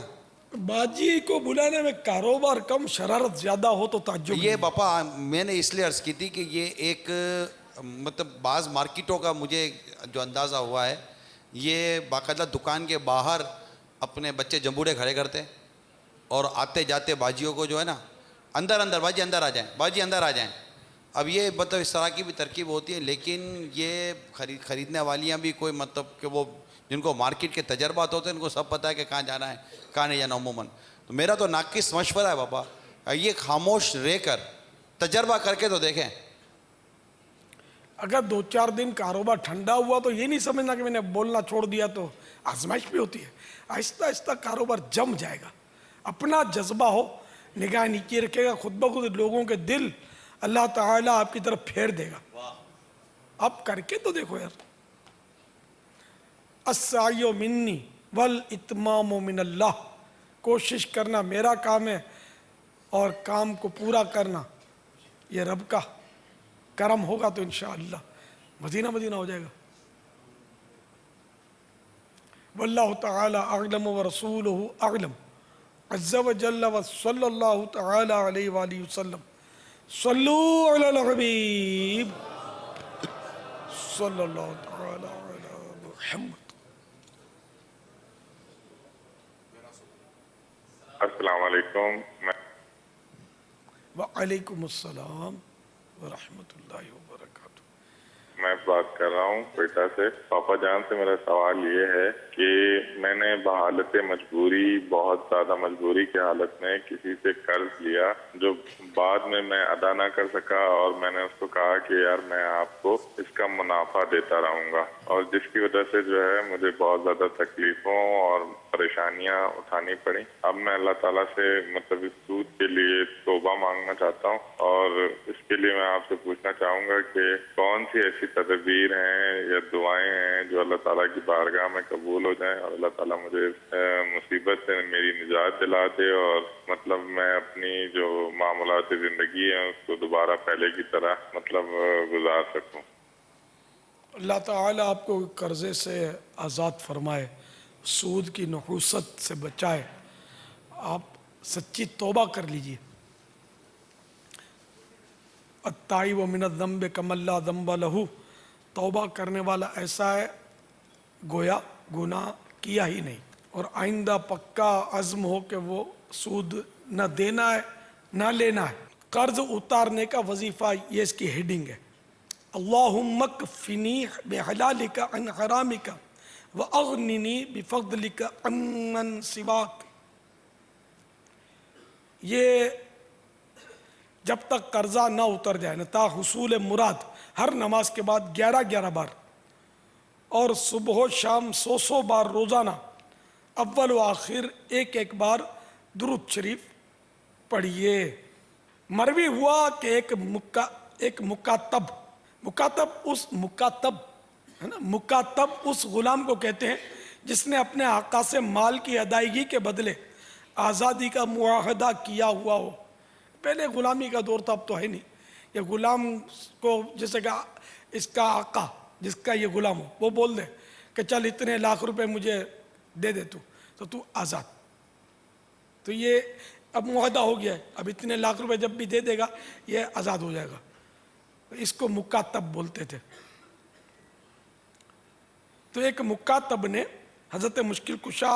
باجی کو بلانے میں کاروبار کم، شرارت زیادہ ہو تو تعجب. یہ باپا میں نے اس لیے عرض کی تھی کہ یہ ایک مطلب بعض مارکیٹوں کا مجھے جو اندازہ ہوا ہے، یہ باقاعدہ دکان کے باہر اپنے بچے جمبوڑے کھڑے کرتے اور آتے جاتے باجیوں کو جو ہے نا اندر باجی اندر آ جائیں، باجی اندر آ جائیں. اب یہ مطلب اس طرح کی بھی ترکیب ہوتی ہے، لیکن یہ خریدنے والیاں بھی کوئی مطلب کہ وہ جن کو مارکیٹ کے تجربات ہوتے ہیں ان کو سب پتہ ہے کہ کہاں جانا ہے کہاں نہیں جانا عموماً. تو میرا تو ناقص مشورہ ہے پاپا، یہ خاموش رہ کر تجربہ کر کے تو دیکھیں. اگر 2-4 دن کاروبار ٹھنڈا ہوا تو یہ نہیں سمجھنا کہ میں نے بولنا چھوڑ دیا. تو آزمائش بھی ہوتی ہے، آہستہ آہستہ کاروبار جم جائے گا. اپنا جذبہ ہو، نگاہ نیچے رکھے گا، خود بخود لوگوں کے دل اللہ تعالیٰ آپ کی طرف پھیر دے گا. آپ کر کے تو دیکھو یار. السعی منی والاتمام من اللہ. کوشش کرنا میرا کام ہے اور کام کو پورا کرنا یہ رب کا کرم ہوگا تو انشاءاللہ مدینہ مدینہ ہو جائے گا. واللہ تعالی اعلم ورسولہ اعلم عز وجل وصلی اللہ تعالی علیہ وآلہ وسلم. صلو علی الحبیب صلی اللہ تعالی علی محمد. السلام علیکم. وعلیکم السلام ورحمۃ اللہ وبرکاتہ. میں بات کر رہا ہوں کوئٹہ سے. پاپا جان سے میرا سوال یہ ہے کہ میں نے بحالت مجبوری، بہت زیادہ مجبوری کی حالت میں کسی سے قرض لیا جو بعد میں ادا نہ کر سکا، اور میں نے اس کو کہا کہ یار میں آپ کو اس کا منافع دیتا رہوں گا، اور جس کی وجہ سے جو ہے مجھے بہت زیادہ تکلیفوں اور پریشانیاں اٹھانی پڑی. اب میں اللہ تعالیٰ سے مطلب اس سود کے لیے توبہ مانگنا چاہتا ہوں، اور اس کے لیے میں آپ سے پوچھنا چاہوں گا کہ کون سی ایسی تدبیر ہیں یا دعائیں ہیں جو اللہ تعالیٰ کی بارگاہ میں قبول ہو جائیں اور اللہ تعالیٰ مجھے اس مصیبت سے میری نجات دلا دے، اور مطلب میں اپنی جو معاملات زندگی ہیں اس کو دوبارہ پہلے کی طرح مطلب گزار سکوں. اللہ تعالیٰ آپ کو قرضے سے آزاد فرمائے، سود کی نحوست سے بچائے. آپ سچی توبہ کر لیجئے. التائب من الذنب کمن لا ذنب لہ. توبہ کرنے والا ایسا ہے گویا گناہ کیا ہی نہیں، اور آئندہ پکا عزم ہو کہ وہ سود نہ دینا ہے نہ لینا ہے. قرض اتارنے کا وظیفہ یہ اس کی ہیڈنگ ہے. اللہم اکفنی بحلالک عن حرامک واغننی بفضلک عمن سواک. یہ جب تک قرضہ نہ اتر جائے نا، تا حصول مراد ہر نماز کے بعد 11 بار اور صبح و شام 100 بار روزانہ اول و آخر ایک بار درود شریف پڑھیے. مروی ہوا کہ ایک مکاتب اس غلام کو کہتے ہیں جس نے اپنے آقا سے مال کی ادائیگی کے بدلے آزادی کا معاہدہ کیا ہوا ہو. پہلے غلامی کا دور تھا، اب تو ہے نہیں. یہ غلام کو جیسے کہ اس کا آقا جس کا یہ غلام ہو وہ بول دے کہ چل اتنے لاکھ روپے مجھے دے دے تو آزاد. تو یہ اب معاہدہ ہو گیا ہے، اب اتنے لاکھ روپے جب بھی دے دے گا یہ آزاد ہو جائے گا. اس کو مکاتب بولتے تھے. تو ایک مکاتب نے حضرت مشکل کشا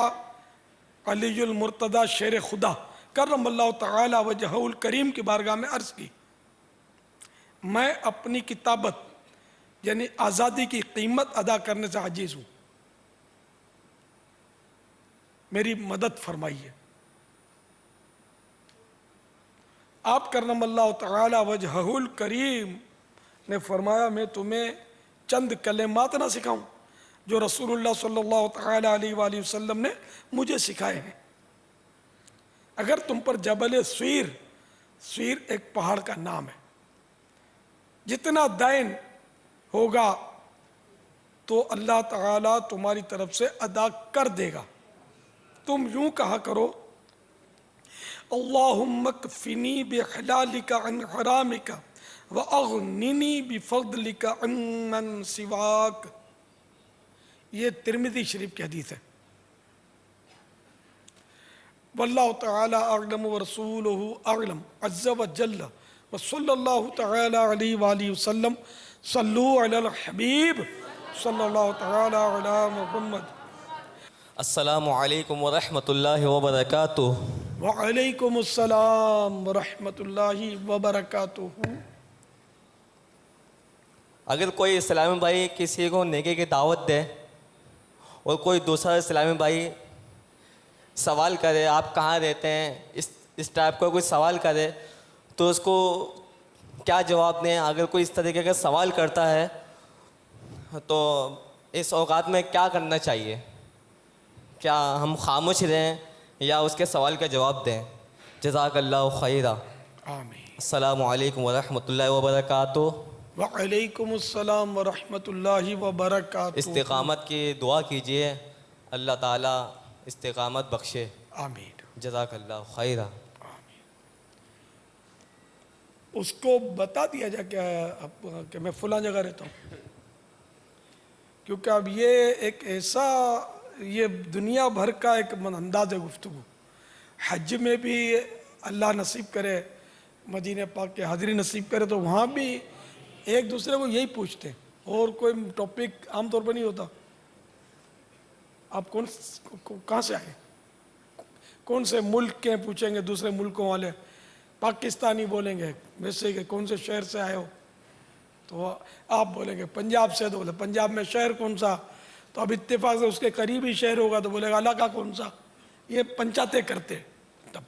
علی المرتضی شیر خدا کرم اللہ تعالی وجہہ الکریم کی بارگاہ میں عرض کی، میں اپنی کتابت یعنی آزادی کی قیمت ادا کرنے سے عاجز ہوں. میری مدد فرمائیے. آپ کرم اللہ تعالی وجہہ الکریم نے فرمایا میں تمہیں چند کلمات نہ سکھاؤں جو رسول اللہ صلی اللہ تعالی علیہ وآلہ وسلم نے مجھے سکھائے ہیں. اگر تم پر جبل سویر، سویر ایک پہاڑ کا نام ہے، جتنا دین ہوگا تو اللہ تعالیٰ تمہاری طرف سے ادا کر دے گا. تم یوں کہا کرو اللہم اکفنی بحلالک عن حرامک واغننی بفضلک عن من سواک. یہ ترمذی شریف کی حدیث ہے. واللہ تعالی اعلم ورسولہ اعلم عز وجل وصلی اللہ تعالی علیہ وآلہ وسلم. صلو علی الحبیب صلی اللہ تعالی علی محمد. السلام علیکم ورحمۃ اللہ وبرکاتہ. وعلیکم السلام ورحمۃ اللہ وبرکاتہ. اگر کوئی اسلامی بھائی کسی کو نیکی کی دعوت دے اور کوئی دوسرا اسلامی بھائی سوال کرے آپ کہاں رہتے ہیں، اس ٹائپ کا کوئی سوال کرے تو اس کو کیا جواب دیں؟ اگر کوئی اس طریقے کا سوال کرتا ہے تو اس اوقات میں کیا کرنا چاہیے؟ کیا ہم خاموش رہیں یا اس کے سوال کا جواب دیں؟ جزاک اللہ خیرہ. آمین. السلام علیکم ورحمۃ اللہ وبرکاتہ. وعلیکم السلام ورحمۃ اللہ وبرکاتہ. استقامت کی دعا کیجئے، اللہ تعالیٰ استقامت بخشے. آمین. جزاک اللہ خیرہ. اس کو بتا دیا جائے کہ میں فلاں جگہ رہتا ہوں، کیونکہ اب یہ ایک ایسا یہ دنیا بھر کا ایک انداز گفتگو. حج میں بھی اللہ نصیب کرے، مدینہ پاک کے حاضری نصیب کرے، تو وہاں بھی ایک دوسرے کو یہی پوچھتے ہیں اور کوئی ٹاپک عام طور پر نہیں ہوتا. آپ کہاں سے آئے، کون سے ملک کے پوچھیں گے، دوسرے ملکوں والے پاکستانی بولیں گے ویسے کہ کون سے شہر سے آئے ہو، تو آپ بولیں گے پنجاب سے، تو بولے پنجاب میں شہر کون سا، تو اب اتفاق سے اس کے قریبی شہر ہوگا تو بولے گا علاقہ کون سا. یہ پنچاتیں کرتے تب.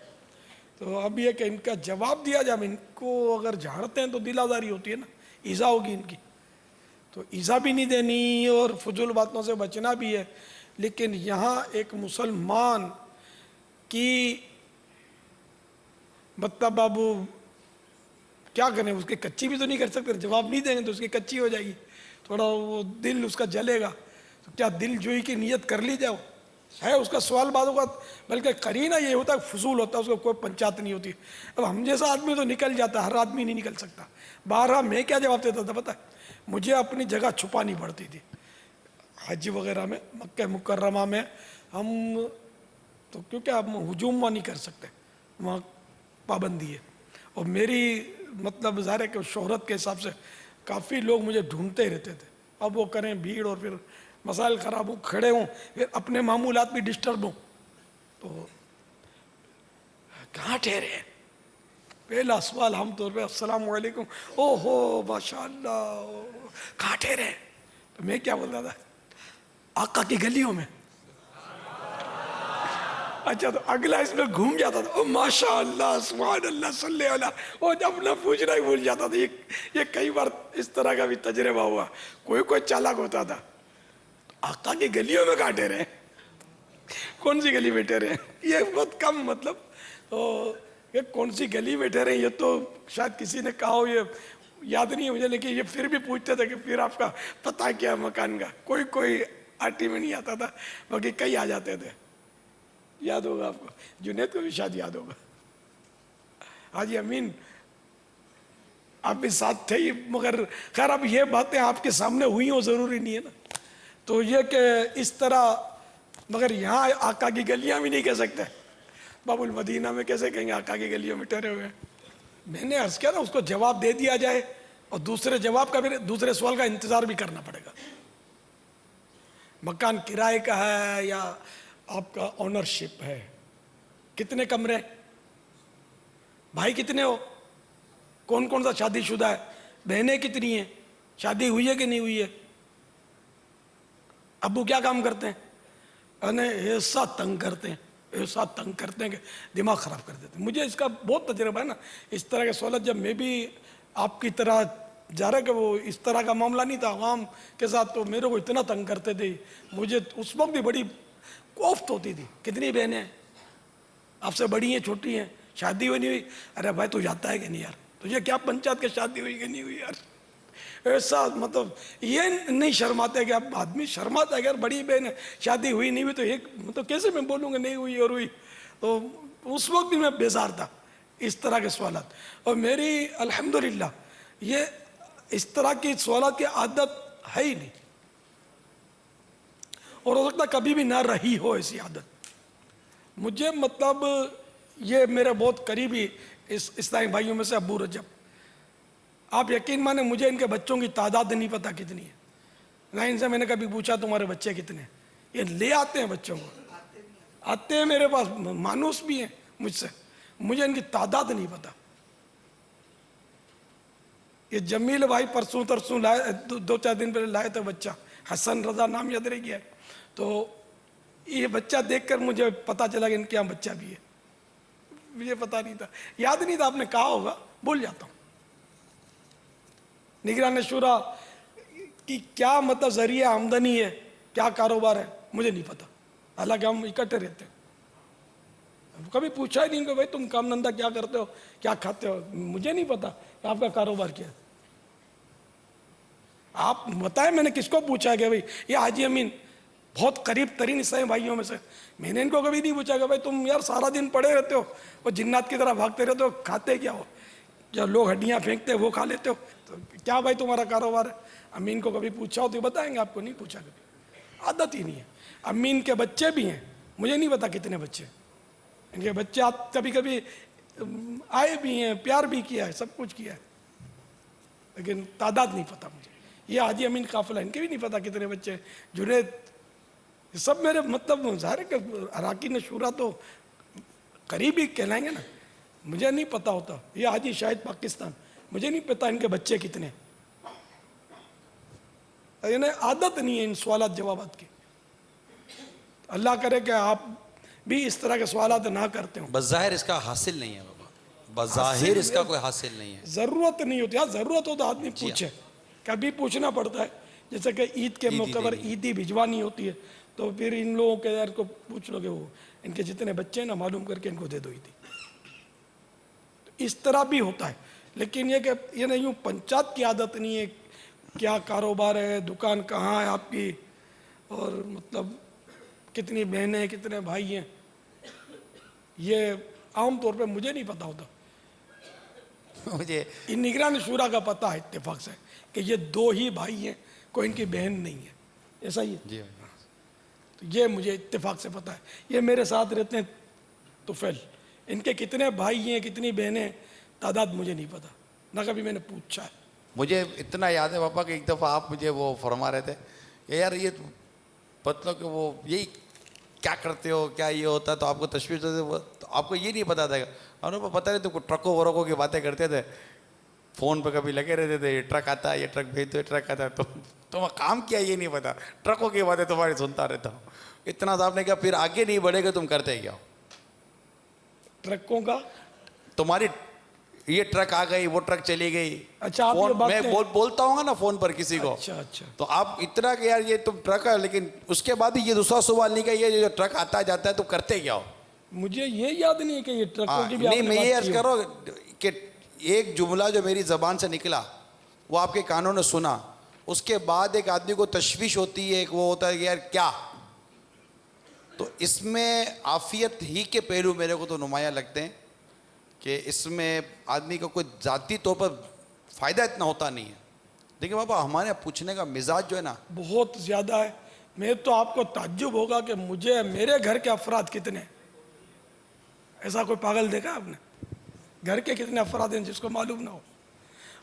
تو اب یہ کہ ان کا جواب دیا جائے، ان کو اگر جھاڑتے ہیں تو دل آزاری ہوتی ہے نا، ایذا ہوگی ان کی، تو ایذا بھی نہیں دینی اور فضول باتوں سے بچنا بھی ہے. لیکن یہاں ایک مسلمان کی مطلب اب کیا کریں، اس کی کچی بھی تو نہیں کر سکتے، جواب نہیں دیں گے تو اس کی کچی ہو جائے گی، تھوڑا وہ دل اس کا جلے گا. تو کیا دل جوئی کی نیت کر لی جاؤ ہے اس کا سوال بعد ہوگا، بلکہ قرینہ یہ ہوتا ہے فضول ہوتا ہے، اس کو کوئی پنچات نہیں ہوتی. اب ہم جیسا آدمی تو نکل جاتا ہے، ہر آدمی نہیں نکل سکتا. بارہ میں کیا جواب دیتا تھا پتہ ہے، مجھے اپنی جگہ چھپانی پڑتی تھی. حج وغیرہ میں مکہ مکرمہ میں ہم تو کیونکہ ہم ہجوم نہیں کر سکتے، وہاں پابندی ہے. اور میری مطلب ظاہر ہے کہ شہرت کے حساب سے کافی لوگ مجھے ڈھونڈتے ہی رہتے تھے. اب وہ کریں بھیڑ اور پھر مسائل خراب ہوں، کھڑے ہوں، پھر اپنے معمولات بھی ڈسٹرب ہوں، تو کہاں ٹھہرے ہیں. پہلا سوال عام طور پہ السلام علیکم، او ہو ماشاء اللہ، کہاں ٹھہرے ہیں. تو میں کیا بولتا تھا، آقا کی گلیوں میں. اچھا تو اگلا اس میں گھوم جاتا تھا، او ماشاء اللہ سبحان اللہ صلی اللہ، وہ جب نہ پوچھنا ہی بھول جاتا تھا. یہ کئی بار اس طرح کا بھی تجربہ ہوا. کوئی چالاک ہوتا تھا، آقا کی گلیوں میں کہاں ٹھہرے ہیں، کون سی گلی میں ٹھہرے ہیں. یہ بہت کم مطلب تو یہ کون سی گلی میں ٹھہرے ہیں، یہ تو شاید کسی نے کہا ہو، یہ یاد نہیں ہے مجھے، لیکن یہ پھر بھی پوچھتے تھے کہ پھر آپ کا پتہ کیا مکان کا. کوئی آٹی میں نہیں آتا تھا، باقی کئی آ جاتے تھے. یاد ہوگا آپ کو، جنید کو بھی شاید یاد ہوگا. حاجی امین آپ بھی ساتھ تھے ہی، مگر خیر اب یہ باتیں آپ کے سامنے ہوئی ہوں ضروری نہیں ہے نا. تو یہ کہ اس طرح، مگر یہاں آقا کی گلیاں بھی نہیں کہہ سکتے. باب المدینہ میں کیسے کہیں گے آقا کی گلیوں میں ٹھہرے ہوئے ہیں. میں نے عرض کیا نا اس کو جواب دے دیا جائے اور دوسرے جواب کا پھر دوسرے سوال کا انتظار بھی کرنا پڑے گا. مکان کرائے کا ہے یا آپ کا اونرشپ ہے، کتنے کمرے، بھائی کتنے ہو، کون کون سا شادی شدہ ہے، بہنیں کتنی ہیں، شادی ہوئی ہے کہ نہیں ہوئی ہے، ابو کیا کام کرتے ہیں. انہیں ایسا تنگ کرتے ہیں کہ دماغ خراب کر دیتے ہیں. مجھے اس کا بہت تجربہ ہے نا, اس طرح کے سوالات جب میں بھی آپ کی طرح جا رہا کہ وہ اس طرح کا معاملہ نہیں تھا عوام کے ساتھ, تو میرے کو اتنا تنگ کرتے تھے, مجھے اس وقت بھی بڑی کوفت ہوتی تھی. کتنی بہنیں ہیں آپ سے بڑی ہیں چھوٹی ہیں, شادی ہوئی نہیں ہوئی, ارے بھائی تو جاتا ہے کہ نہیں یار, تجھے کیا پنچایت کے شادی ہوئی کہ نہیں ہوئی یار. ایسا مطلب یہ نہیں شرماتے کہ اب آدمی شرماتا ہے کہ یار بڑی بہن ہے شادی ہوئی نہیں ہوئی تو ایک مطلب کیسے میں بولوں گا نہیں ہوئی اور ہوئی. تو اس وقت بھی میں بیزار تھا اس طرح کے سوالات. اور میری الحمدللہ یہ اس طرح کی سوالات کی عادت ہے ہی نہیں, اور ہو سکتا کبھی بھی نہ رہی ہو ایسی عادت. مجھے مطلب یہ میرے بہت قریبی اس اسلامی بھائیوں میں سے ابو رجب, آپ یقین مانیں مجھے ان کے بچوں کی تعداد نہیں پتہ کتنی ہے, نہ ان سے میں نے کبھی پوچھا تمہارے بچے کتنے ہیں. یہ لے آتے ہیں بچوں کو, آتے ہیں میرے پاس, مانوس بھی ہیں مجھ سے, مجھے ان کی تعداد نہیں پتہ. یہ جمیل بھائی پرسوں ترسوں لائے, 2-4 دن پہلے لائے تھے بچہ, حسن رضا نام یاد رہ گیا ہے. تو یہ بچہ دیکھ کر مجھے پتا چلا کہ ان کے یہاں بچہ بھی ہے, مجھے پتا نہیں تھا, یاد نہیں تھا, آپ نے کہا ہوگا, بھول جاتا ہوں. نگران شورا کی کیا مطلب ذریعہ آمدنی ہے, کیا کاروبار ہے, مجھے نہیں پتا, حالانکہ ہم اکٹھے رہتے ہیں. کبھی پوچھا ہی نہیں کہ بھائی تم کام دھندا کیا کرتے ہو, کیا کھاتے ہو, مجھے نہیں پتا کہ آپ کا کاروبار کیا ہے. آپ بتائیں میں نے کس کو پوچھا کہ بھائی یہ حاجی امین بہت قریب ترین اسلامی بھائیوں میں سے, میں نے ان کو کبھی نہیں پوچھا کہ بھائی تم یار سارا دن پڑے رہتے ہو اور جنات کی طرح بھاگتے رہتے ہو, کھاتے کیا ہو, جو لوگ ہڈیاں پھینکتے ہیں وہ کھا لیتے ہو, تو کیا بھائی تمہارا کاروبار ہے. امین کو کبھی پوچھا ہو تو بتائیں گے, آپ کو نہیں پوچھا کبھی, عادت ہی نہیں ہے. امین کے بچے بھی ہیں, مجھے نہیں پتا کتنے بچے, ان کے بچے کبھی کبھی آئے بھی ہیں, پیار بھی کیا ہے, سب کچھ کیا ہے, لیکن تعداد نہیں پتا مجھے. یہ حاجی امین قافلہ, ان کے بھی نہیں پتا کتنے بچے, جنید, یہ سب میرے مطلب ظاہر ہے کہ اراکین شورا تو قریب ہی کہلائیں گے نا, مجھے نہیں پتا ہوتا. یہ حاجی شاہد پاکستان, مجھے نہیں پتا ان کے بچے کتنے. یعنی عادت نہیں ہے ان سوالات جوابات کی. اللہ کرے کہ آپ بھی اس طرح کے سوالات نہ کرتے ہوں. بظاہر اس کا حاصل نہیں ہے بابا, بظاہر اس کا کوئی حاصل نہیں ہے. ضرورت نہیں ہوتی, ہاں ضرورت ہو تو آدمی پوچھے, کبھی پوچھنا پڑتا ہے. جیسے کہ عید کے موقع پر عیدی بھجوانی ہوتی ہے, تو پھر ان لوگوں کے یار کو پوچھ لو کہ وہ ان کے جتنے بچے ہیں نا معلوم کر کے ان کو دے دو عیدی. اس طرح بھی ہوتا ہے, لیکن یہ کہ یہ نہیں یوں پنچایت کی عادت نہیں ہے, کیا کاروبار ہے, دکان کہاں ہے آپ کی, اور مطلب کتنی بہنیں کتنے بھائی ہیں, یہ عام طور پہ مجھے نہیں پتا ہوتا. مجھے ان نگران شورا کا پتہ ہے اتفاق سے کہ یہ 2 ہی بھائی ہیں, کوئی ان کی بہن نہیں ہے, ایسا ہی ہے. تو یہ مجھے اتفاق سے پتہ ہے. یہ میرے ساتھ رہتے ہیں طفیل, ان کے کتنے بھائی ہیں کتنی بہنیں تعداد مجھے نہیں پتا, نہ کبھی میں نے پوچھا ہے. مجھے اتنا یاد ہے پاپا کہ ایک دفعہ آپ مجھے وہ فرما رہے تھے کہ یار یہ مطلب کہ وہ یہی کیا کرتے ہو, کیا یہ ہوتا ہے, تو آپ کو تشویش ہوتی, تو آپ کو یہ نہیں پتا تھا. ہم کو پتہ نہیں, تو ٹرکوں ورکوں کی باتیں کرتے تھے, فون پہ کبھی لگے رہتے تھے, یہ ٹرک آتا ہے, یہ ٹرک بھیج دو, یہ ٹرک آتا ہے. تو تم کام کیا یہ نہیں پتا, ٹرکوں کی باتیں تمہاری سنتا رہتا ہوں. اتنا تو آپ نے کہا پھر آگے نہیں بڑھے گا تم کرتے کیا ہو. ٹرکوں کا تمہاری یہ ٹرک آ گئی, وہ ٹرک چلی گئی. اچھا, آپ یہ میں بولتا ہوں گا نا فون پر کسی کو, اچھا تو آپ اتنا کہ یار یہ تم ٹرک ہے, لیکن اس کے بعد یہ دوسرا سوال نہیں کہ یہ جو ٹرک آتا جاتا ہے تو کرتے کیا ہو. مجھے یہ یاد نہیں ہے کہ یہ ٹرکوں کی بھی نہیں, میں یہ عرض کر رہا ہوں کہ ایک جملہ جو میری زبان سے نکلا وہ آپ کے کانوں نے سنا, اس کے بعد ایک آدمی کو تشویش ہوتی ہے, ایک وہ ہوتا ہے کہ یار کیا. تو اس میں عافیت ہی کے پہلو میرے کو تو نمایاں لگتے ہیں کہ اس میں آدمی کا کوئی ذاتی طور پر فائدہ اتنا ہوتا نہیں ہے. دیکھیں بابا, ہمارے پوچھنے کا مزاج جو ہے نا بہت زیادہ ہے. میں تو آپ کو تعجب ہوگا کہ مجھے میرے گھر کے افراد کتنے, ایسا کوئی پاگل دیکھا آپ نے, گھر کے کتنے افراد ہیں جس کو معلوم نہ ہو.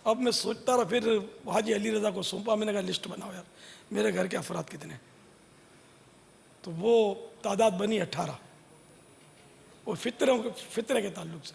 اب میں سوچتا رہا, پھر حاجی علی رضا کو سونپا, میں نے کہا لسٹ بناؤ یار میرے گھر کے افراد کتنے, تو وہ تعداد بنی 18. وہ فطرے کے تعلق سے,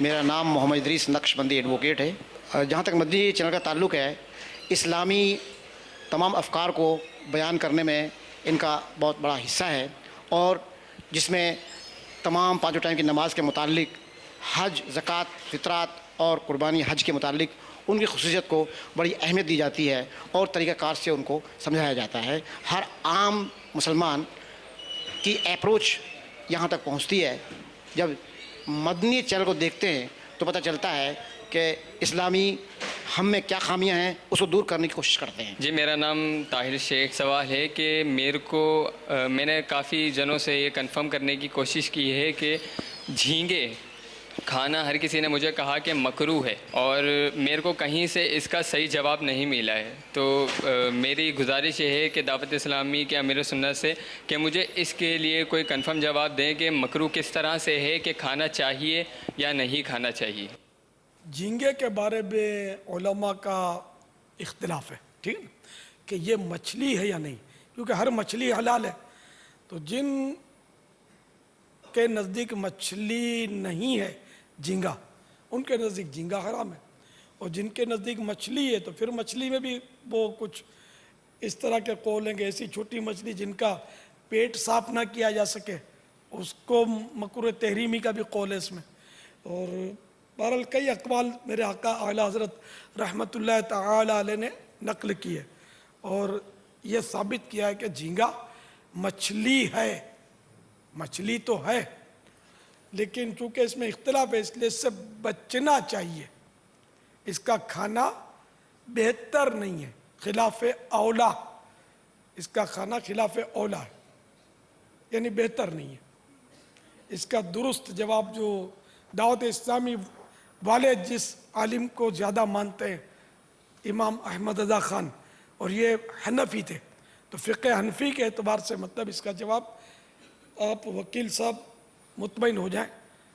میرا نام محمد ادریس نقشبندی ایڈوکیٹ ہے۔ جہاں تک مدنی چینل کا تعلق ہے، اسلامی تمام افکار کو بیان کرنے میں ان کا بہت بڑا حصہ ہے، اور جس میں تمام پانچوں ٹائم کی نماز کے متعلق، حج، زکوٰۃ، فطرات اور قربانی حج کے متعلق ان کی خصوصیت کو بڑی اہمیت دی جاتی ہے اور طریقہ کار سے ان کو سمجھایا جاتا ہے۔ ہر عام مسلمان کی اپروچ یہاں تک پہنچتی ہے۔ جب مدنی چینل کو دیکھتے ہیں تو پتہ چلتا ہے کہ اسلامی ہم میں کیا خامیاں ہیں، اس کو دور کرنے کی کوشش کرتے ہیں۔ جی، میرا نام طاہر شیخ۔ سوال ہے کہ میرے کو میں نے کافی جنوں سے یہ کنفرم کرنے کی کوشش کی ہے کہ جھینگے کھانا ہر کسی نے مجھے کہا کہ مکروہ ہے، اور میرے کو کہیں سے اس کا صحیح جواب نہیں ملا ہے۔ تو میری گزارش یہ ہے کہ دعوت اسلامی کے امیر سنت سے کہ مجھے اس کے لیے کوئی کنفرم جواب دیں کہ مکروہ کس طرح سے ہے، کہ کھانا چاہیے یا نہیں کھانا چاہیے۔ جھینگے کے بارے میں علماء کا اختلاف ہے، ٹھیک ہے، کہ یہ مچھلی ہے یا نہیں، کیونکہ ہر مچھلی حلال ہے۔ تو جن کے نزدیک مچھلی نہیں ہے جھینگا، ان کے نزدیک جھینگا حرام ہے، اور جن کے نزدیک مچھلی ہے تو پھر مچھلی میں بھی وہ کچھ اس طرح کے قول ہیں کہ ایسی چھوٹی مچھلی جن کا پیٹ صاف نہ کیا جا سکے اس کو مکروہ تحریمی کا بھی قول ہے اس میں۔ اور بہرحال کئی اقوال میرے آقا اعلیٰ حضرت رحمۃ اللہ تعالی علیہ نے نقل کی ہے، اور یہ ثابت کیا ہے کہ جھینگا مچھلی ہے، مچھلی تو ہے، لیکن چونکہ اس میں اختلاف ہے اس لیے اس سے بچنا چاہیے، اس کا کھانا بہتر نہیں ہے، خلاف اولا، اس کا کھانا خلاف اولا ہے، یعنی بہتر نہیں ہے۔ اس کا درست جواب جو دعوت اسلامی والے جس عالم کو زیادہ مانتے ہیں، امام احمد رضا خان، اور یہ حنفی تھے، تو فقہ حنفی کے اعتبار سے مطلب اس کا جواب، آپ وکیل صاحب مطمئن ہو جائیں،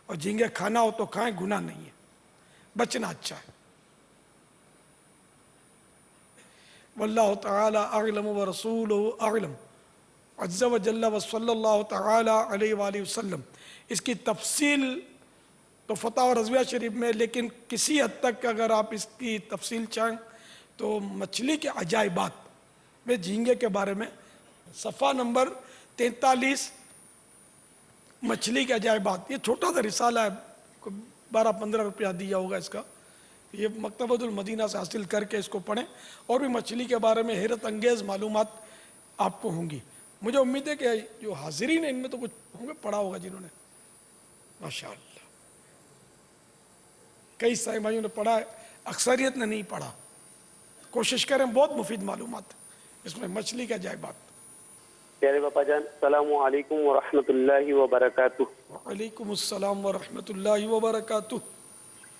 اور جھینگے کھانا ہو تو کھائیں، گناہ نہیں ہے، بچنا اچھا ہے۔ واللہ تعالی اعلم ورسولہ اعلم عز و جل وصلی اللہ تعالی علیہ وآلہ وسلم۔ اس کی تفصیل تو فتح و رضویہ شریف میں، لیکن کسی حد تک اگر آپ اس کی تفصیل چاہیں تو مچھلی کے عجائبات میں جھینگے کے بارے میں صفحہ نمبر 43 مچھلی کے عجائبات، یہ چھوٹا سا رسالہ ہے، 12-15 روپیہ دیا ہوگا اس کا، یہ مکتبۃ المدینہ سے حاصل کر کے اس کو پڑھیں، اور بھی مچھلی کے بارے میں حیرت انگیز معلومات آپ کو ہوں گی۔ مجھے امید ہے کہ جو حاضرین ہیں ان میں تو کچھ ہوں گے پڑھا ہوگا جنہوں نے، ماشاءاللہ کئی سائمائیوں نے پڑھا ہے، اکثریت نے نہیں پڑھا، کوشش کریں، بہت مفید معلومات اس میں مچھلی کے عجائبات۔ پیارے باپا جان، السلام علیکم ورحمۃ اللہ وبرکاتہ۔ وعلیکم السلام ورحمۃ اللہ وبرکاتہ۔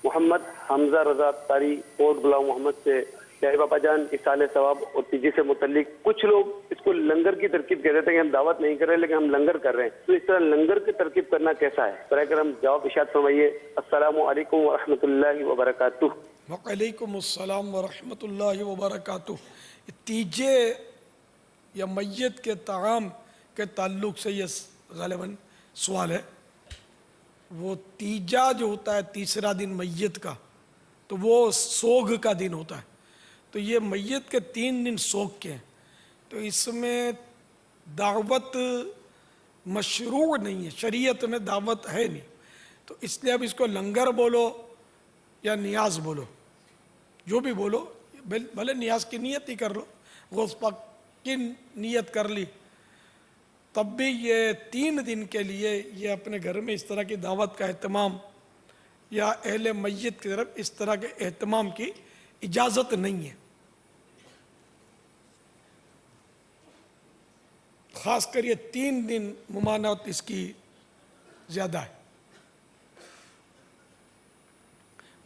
محمد حمزہ رضا تاری، کوٹ غلام محمد سے۔ پیارے باپا جان، اصال ثواب اور تیجی سے متعلق کچھ لوگ اس کو لنگر کی ترکیب کہہ دیتے ہیں کہ ہم دعوت نہیں کر رہے لیکن ہم لنگر کر رہے ہیں، تو اس طرح لنگر کی ترکیب کرنا کیسا ہے؟ برائے کرم جواب ارشاد فرمائیے۔ السلام علیکم ورحمۃ اللہ وبرکاتہ۔ وعلیکم السلام ورحمۃ اللہ وبرکاتہ۔ تیجے یا میت کے طعام کے تعلق سے یہ غالباً سوال ہے۔ وہ تیجا جو ہوتا ہے تیسرا دن میت کا، تو وہ سوگ کا دن ہوتا ہے، تو یہ میت کے 3 دن سوگ کے ہیں، تو اس میں دعوت مشروع نہیں ہے، شریعت میں دعوت ہے نہیں، تو اس لیے اب اس کو لنگر بولو یا نیاز بولو، جو بھی بولو، بھلے نیاز کی نیت ہی کر لو، غوث پاک کی نیت کر لی، تب بھی یہ 3 دن کے لیے یہ اپنے گھر میں اس طرح کی دعوت کا اہتمام یا اہل میت کی طرف اس طرح کے اہتمام کی اجازت نہیں ہے، خاص کر یہ 3 دن ممانعت اس کی زیادہ ہے۔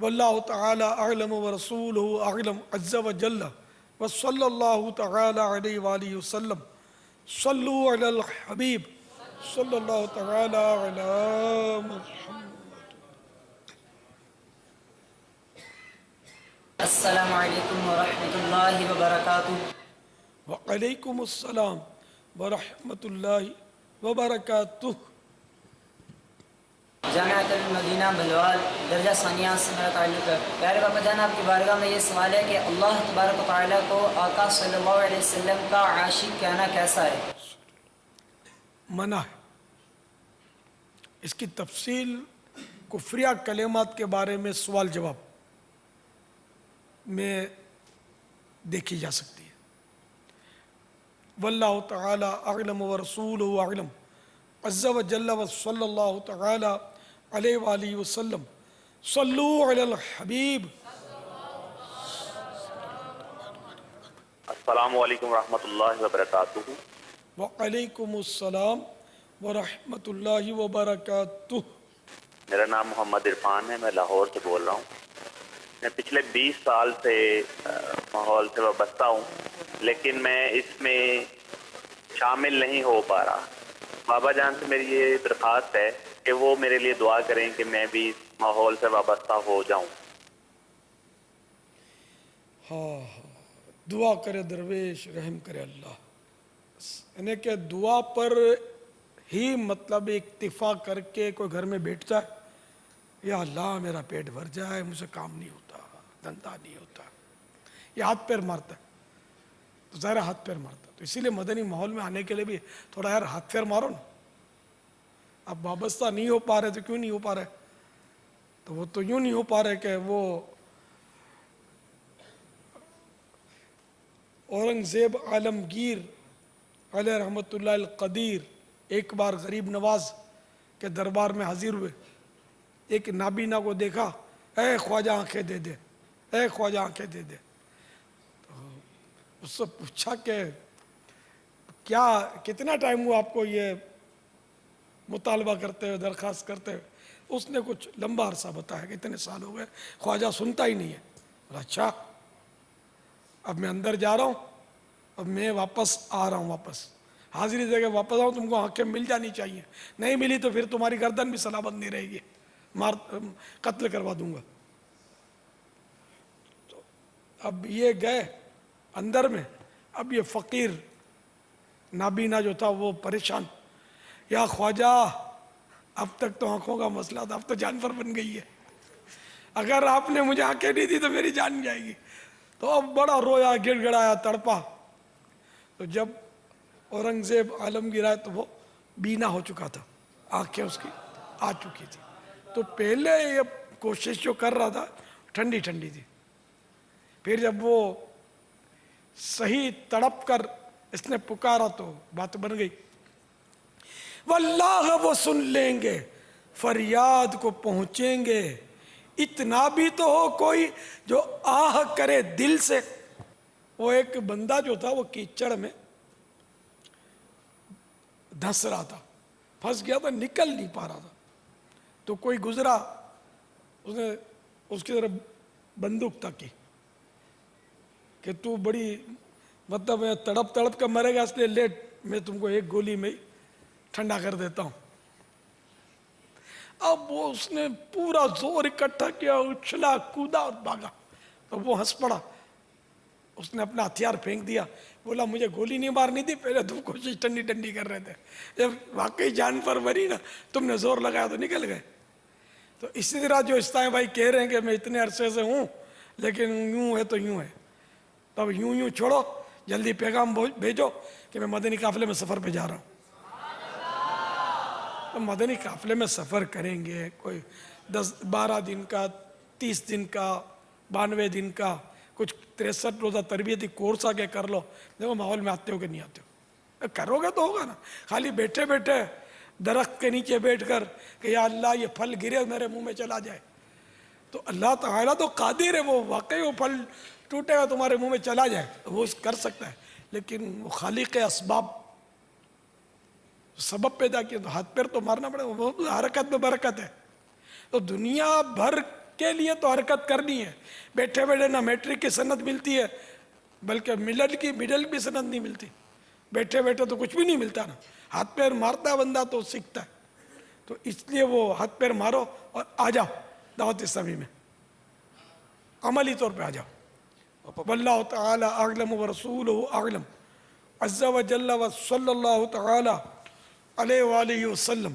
واللہ تعالی اعلم ورسولہ اعلم عز و جل وصلی اللہ تعالی علیہ وآلہ وسلم۔ صلو علی الحبیب صلی اللہ تعالی علی محمد۔ السلام علیکم ورحمۃ اللہ وبرکاتہ۔ وعلیکم السلام ورحمۃ اللہ وبرکاتہ۔ جامعۃ المدینہ بھلوال درجہ ثانیہ سے میرا تعلق ہے. پیارے باپا جان آپ کی بارگاہ میں یہ سوال ہے کہ اللہ تبارک و تعالیٰ کو آقا صلی اللہ علیہ وسلم کا عاشق کہنا کیسا ہے؟ منع ہے. اس کی تفصیل کفریہ کلمات کے بارے میں سوال جواب میں دیکھی جا سکتی ہے. واللہ تعالی اعلم ورسولہ اعلم عز وجل وصلی اللہ تعالی علیہ وآلہ وسلم. صلو علی الحبیب. السلام علیکم ورحمۃ اللہ وبرکاتہ. وعلیکم السلام ورحمۃ اللہ وبرکاتہ. میرا نام محمد عرفان ہے، میں لاہور سے بول رہا ہوں. میں پچھلے 20 سال سے ماحول سے وابستہ ہوں، لیکن میں اس میں شامل نہیں ہو پا رہا. بابا جان سے میری یہ درخواست ہے کہ وہ میرے لیے دعا کریں کہ میں بھی ماحول سے وابستہ ہو جاؤں. ہاں دعا کرے درویش، رحم کرے اللہ. یعنی کہ دعا پر ہی مطلب اکتفا کر کے کوئی گھر میں بیٹھ جائے، یا اللہ میرا پیٹ بھر جائے، مجھے کام نہیں ہوتا، دھندا نہیں ہوتا، یہ ہاتھ پیر مارتا ہے. تو ظاہر ہاتھ پیر مارتا ہے. تو اسی لیے مدنی ماحول میں آنے کے لیے بھی تھوڑا یار ہاتھ پیر مارو نا. اب وابستہ نہیں ہو پا رہے تو کیوں نہیں ہو پا رہے؟ تو وہ تو یوں نہیں ہو پا رہے کہ وہ اورنگزیب عالمگیر علیہ رحمۃ اللہ القدیر ایک بار غریب نواز کے دربار میں حاضر ہوئے. ایک نابینا کو دیکھا، اے خواجہ آنکھیں دے دے، اے خواجہ آنکھیں دے دے. تو اس سے پوچھا کہ کیا کتنا ٹائم ہوا آپ کو یہ مطالبہ کرتے ہوئے، درخواست کرتے ہوئے؟ اس نے کچھ لمبا عرصہ بتایا کہ اتنے سال ہو گئے. خواجہ سنتا ہی نہیں ہے. اچھا اب میں اندر جا رہا ہوں، اب میں واپس آ رہا ہوں، واپس حاضری دے کے واپس آؤں، تم کو آنکھیں مل جانی چاہیے. نہیں ملی تو پھر تمہاری گردن بھی سلامت نہیں رہے گی، قتل کروا دوں گا. تو اب یہ گئے اندر میں. اب یہ فقیر نابینا جو تھا وہ پریشان، یا خواجہ اب تک تو آنکھوں کا مسئلہ تھا، اب تو جانور بن گئی ہے، اگر آپ نے مجھے آنکھیں نہیں دی تو میری جان جائے گی. تو اب بڑا رویا، گڑ گڑایا، تڑپا. تو جب اورنگزیب عالمگیر آئے تو وہ بینا ہو چکا تھا، آنکھیں اس کی آ چکی تھی. تو پہلے یہ کوشش جو کر رہا تھا ٹھنڈی ٹھنڈی تھی. پھر جب وہ صحیح تڑپ کر اس نے پکارا تو بات بن گئی. واللہ وہ سن لیں گے، فریاد کو پہنچیں گے. اتنا بھی تو ہو کوئی جو آہ کرے دل سے. وہ ایک بندہ جو تھا وہ کیچڑ میں دھس رہا تھا، پھنس گیا تھا، نکل نہیں پا رہا تھا. تو کوئی گزرا، اس نے اس کی طرف بندوق تکی کہ تو بڑی مطلب تڑپ تڑپ کر مرے گا، اس لیے لیٹ، میں تم کو ایک گولی میں ٹھنڈا کر دیتا ہوں. اب وہ اس نے پورا زور اکٹھا کیا، اچھلا کودا اور بھاگا. تو وہ ہنس پڑا، اس نے اپنا ہتھیار پھینک دیا، بولا مجھے گولی نہیں مارنی تھی، پہلے تم کوشش ٹھنڈی ٹھنڈی کر رہے تھے، جب واقعی جان پر مری نا تم نے زور لگایا تو نکل گئے. تو اسی طرح جو استائیں بھائی کہہ رہے ہیں کہ میں اتنے عرصے سے ہوں لیکن یوں ہے تو یوں ہے، تب یوں چھوڑو، جلدی پیغام بھیجو کہ میں مدنی قافلے میں سفر پہ جا رہا ہوں. تو مدنی قافلے میں سفر کریں گے، کوئی 10-12 دن کا، 30 دن کا، 92 دن کا، کچھ 63 روزہ تربیتی کورس آگے کر لو. دیکھو ماحول میں آتے ہو کہ نہیں آتے ہو، کرو گے تو ہوگا نا. خالی بیٹھے بیٹھے درخت کے نیچے بیٹھ کر کہ یا اللہ یہ پھل گرے میرے منہ میں چلا جائے، تو اللہ تعالیٰ تو قادر ہے، وہ واقعی وہ پھل ٹوٹے گا تمہارے منہ میں چلا جائے، وہ کر سکتا ہے. لیکن وہ خالق اسباب سبب پیدا کیا، تو ہاتھ پیر تو مارنا پڑے گا. وہ حرکت میں برکت ہے. تو دنیا بھر کے لیے تو حرکت کرنی ہے. بیٹھے بیٹھے نہ میٹرک کی سند ملتی ہے، بلکہ مڈل کی سند نہیں ملتی. بیٹھے بیٹھے تو کچھ بھی نہیں ملتا نا. ہاتھ پیر مارتا ہے بندہ تو سیکھتا ہے. تو اس لیے وہ ہاتھ پیر مارو اور آ جاؤ دعوت اسلامی میں، عملی طور پہ آ جاؤ. واللہ تعالی اعلم ورسولہ اعلم عز وجل وصلی اللہ تعالی علیہ وآلہ وسلم.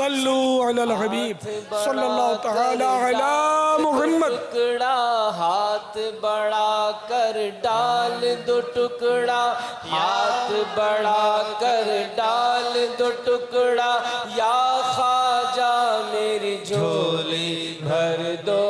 صلو علی الحبیب صلی اللہ تعالی علی محمد. ٹکڑا ہاتھ بڑا کر ڈال دو ٹکڑا ہاتھ بڑا کر ڈال دو ٹکڑا یا خواجہ میری جھولی بھر دو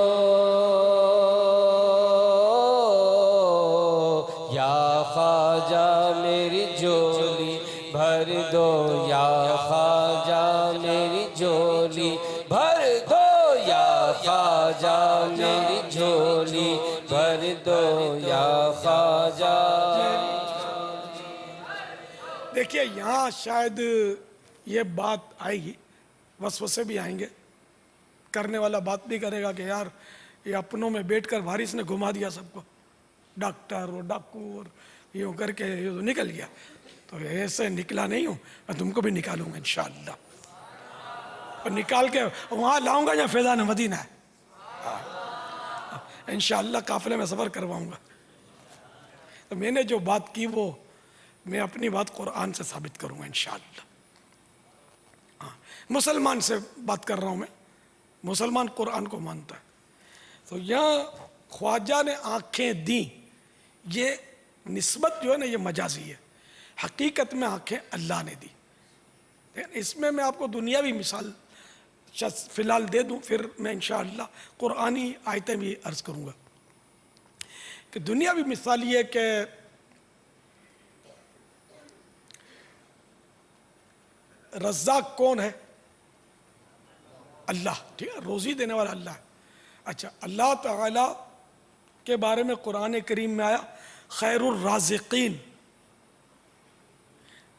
یا خواجہ میری جھولی بھر دو یا خواجہ میری جھولی بھر دو یا خواجہ میری جھولی بھر دو یا خواجہ. دیکھیے یہاں شاید یہ بات آئے گی, وسوسے بھی آئیں گے, کرنے والا بات بھی کرے گا کہ یار یہ اپنوں میں بیٹھ کر وارث نے گھما دیا سب کو, ڈاکٹر اور ڈاکو اور یہ کر کے یہ تو نکل گیا. تو ایسے نکلا نہیں ہوں, میں تم کو بھی نکالوں گا انشاءاللہ, اور نکال کے وہاں لاؤں گا جہاں فیضان مدینہ ہے. انشاءاللہ قافلے میں سفر کرواؤں گا. تو میں نے جو بات کی وہ میں اپنی بات قرآن سے ثابت کروں گا انشاءاللہ. مسلمان سے بات کر رہا ہوں میں, مسلمان قرآن کو مانتا ہے. تو یہاں خواجہ نے آنکھیں دیں, یہ نسبت جو ہے نا یہ مجازی ہے, حقیقت میں آنکھیں اللہ نے دی. اس میں آپ کو دنیاوی مثال فی الحال دے دوں, پھر میں انشاءاللہ قرآنی آیتیں بھی عرض کروں گا. کہ دنیاوی مثال یہ کہ رزاق کون ہے؟ اللہ, ٹھیک ہے, روزی دینے والا اللہ ہے. اچھا, اللہ تعالی کے بارے میں قرآن کریم میں آیا خیر الرازقین,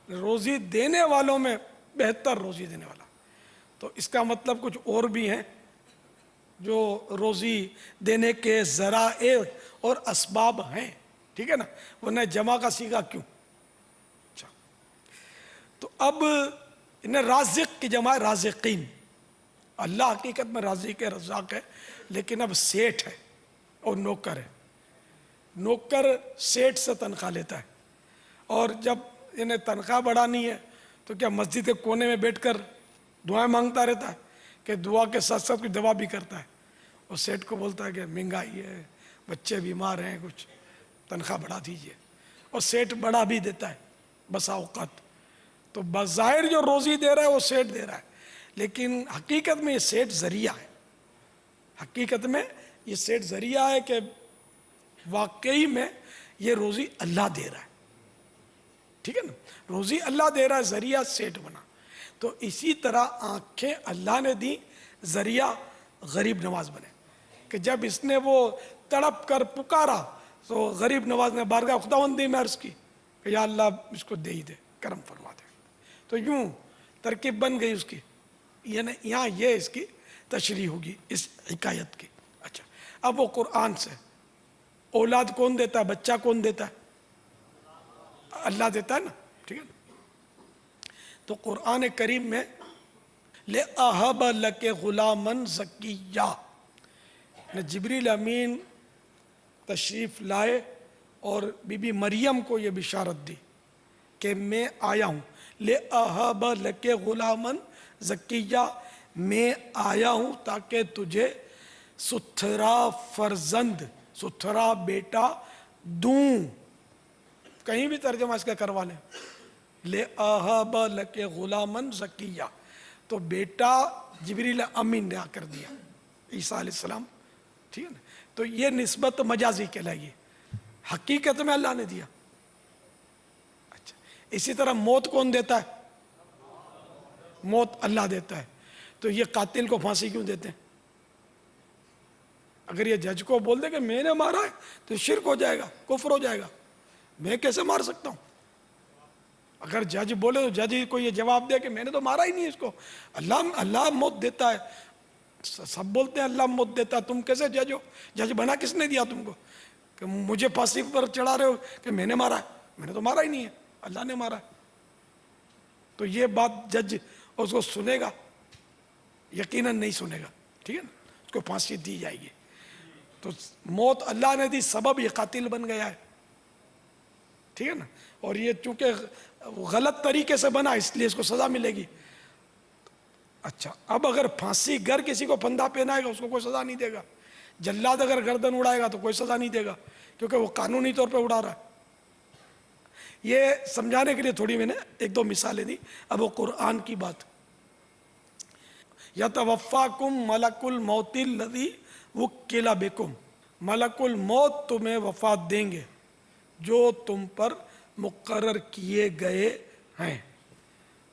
روزی دینے والوں میں بہتر روزی دینے والا. تو اس کا مطلب کچھ اور بھی ہیں جو روزی دینے کے ذرائع اور اسباب ہیں, ٹھیک ہے نا, ورنہ جمع کا سیگا کیوں. اچھا, تو اب انہیں رازق کی جمع ہے رازقین. اللہ حقیقت میں رازق ہے, رزاق ہے, لیکن اب سیٹھ ہے اور نوکر ہے. نوکر سیٹھ سے تنخواہ لیتا ہے, اور جب انہیں تنخواہ بڑھانی ہے تو کیا مسجد کے کونے میں بیٹھ کر دعائیں مانگتا رہتا ہے کہ دعا کے ساتھ ساتھ کچھ دوا بھی کرتا ہے. اور سیٹھ کو بولتا ہے کہ مہنگائی ہے, بچے بیمار ہیں, کچھ تنخواہ بڑھا دیجئے, اور سیٹھ بڑھا بھی دیتا ہے بسا اوقات. تو بظاہر جو روزی دے رہا ہے وہ سیٹھ دے رہا ہے, لیکن حقیقت میں یہ سیٹھ ذریعہ ہے. حقیقت میں یہ سیٹھ ذریعہ ہے کہ واقعی میں یہ روزی اللہ دے رہا ہے, ٹھیک ہے نا, روزی اللہ دے رہا ہے, ذریعہ سیٹھ بنا. تو اسی طرح آنکھیں اللہ نے دی, ذریعہ غریب نواز بنے. کہ جب اس نے وہ تڑپ کر پکارا تو غریب نواز نے بارگاہ خداوندی میں عرض کی کہ یا اللہ اس کو دے ہی دے, کرم فرما دے. تو یوں ترکیب بن گئی اس کی, یعنی یہاں یہ اس کی تشریح ہوگی اس حکایت کی. اچھا, اب وہ قرآن سے اولاد کون دیتا ہے, بچہ کون دیتا ہے؟ اللہ دیتا ہے نا, ٹھیک ہے نا. تو قرآن کریم میں لِأَهَبَ لَكَ غُلَامًا زَكِيًّا, جبریل امین تشریف لائے اور بی بی مریم کو یہ بشارت دی کہ میں آیا ہوں. لِأَهَبَ لَكَ غُلَامًا زَكِيًّا, میں آیا ہوں تاکہ تجھے ستھرا فرزند, ستھرا بیٹا دوں. کہیں بھی ترجمہ اس کا کروا لیں, لِأَهَبَ لَكَ غُلَامًا زَكِيًّا, تو بیٹا جبریل امین نے آ کر دیا, عیسیٰ علیہ السلام, ٹھیک ہے نا. تو یہ نسبت مجازی کہلائے, حقیقت میں اللہ نے دیا. اچھا, اسی طرح موت کون دیتا ہے؟ موت اللہ دیتا ہے. تو یہ قاتل کو پھانسی کیوں دیتے ہیں؟ اگر یہ جج کو بول دے کہ میں نے مارا ہے تو شرک ہو جائے گا, کفر ہو جائے گا, میں کیسے مار سکتا ہوں؟ اگر جج بولے تو جج کو یہ جواب دے کہ میں نے تو مارا ہی نہیں اس کو, اللہ موت دیتا ہے. سب بولتے ہیں اللہ موت دیتا ہے, تم کیسے جج ہو؟ جج بنا کس نے دیا تم کو کہ مجھے پھانسی پر چڑھا رہے ہو کہ میں نے مارا ہے؟ میں نے تو مارا ہی نہیں ہے, اللہ نے مارا ہے. تو یہ بات جج اس کو سنے گا؟ یقیناً نہیں سنے گا, ٹھیک ہے نا. اس کو پھانسی دی جائے گی. تو موت اللہ نے دی, سبب یہ قاتل بن گیا ہے, ٹھیک ہے نا. اور یہ چونکہ غلط طریقے سے بنا اس لیے اس کو سزا ملے گی. اچھا اب اگر پھانسی گر کسی کو پھندا پہنائے گا اس کو کوئی سزا نہیں دے گا, جلاد اگر گردن اڑائے گا تو کوئی سزا نہیں دے گا, کیونکہ وہ قانونی طور پہ اڑا رہا ہے. یہ سمجھانے کے لیے تھوڑی میں نے ایک دو مثالیں دی. اب وہ قرآن کی بات, یتوفاکم ملک الموت الذی وکل بکم, ملک الموت تمہیں وفات دیں گے جو تم پر مقرر کیے گئے ہیں.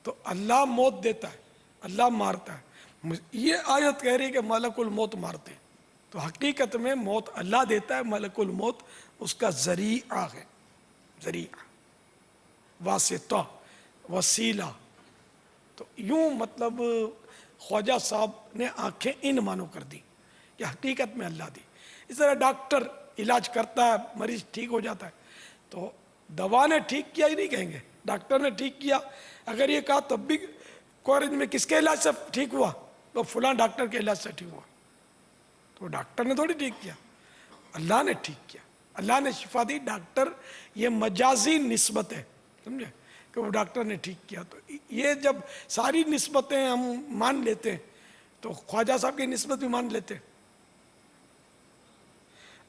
تو اللہ موت دیتا ہے, اللہ مارتا ہے. یہ آیت کہہ رہی ہے کہ ملک الموت مارتے ہیں, تو حقیقت میں موت اللہ دیتا ہے, ملک الموت اس کا ذریعہ ہے, ذریعہ, واسطہ, وسیلہ. تو یوں مطلب خواجہ صاحب نے آنکھیں ان مانو کر دی کہ حقیقت میں اللہ دی. اس طرح ڈاکٹر علاج کرتا ہے, مریض ٹھیک ہو جاتا ہے, تو دوا نے ٹھیک کیا ہی نہیں کہیں گے, ڈاکٹر نے ٹھیک کیا. اگر یہ کہا تب بھی کورج میں کس کے علاج سے ٹھیک ہوا, تو فلاں ڈاکٹر کے علاج سے ٹھیک ہوا. تو ڈاکٹر نے تھوڑی ٹھیک کیا, اللہ نے ٹھیک کیا, اللہ نے شفا دی. ڈاکٹر یہ مجازی نسبت ہے, سمجھے, کہ وہ ڈاکٹر نے ٹھیک کیا. تو یہ جب ساری نسبتیں ہم مان لیتے ہیں تو خواجہ صاحب کی نسبت بھی مان لیتے ہیں.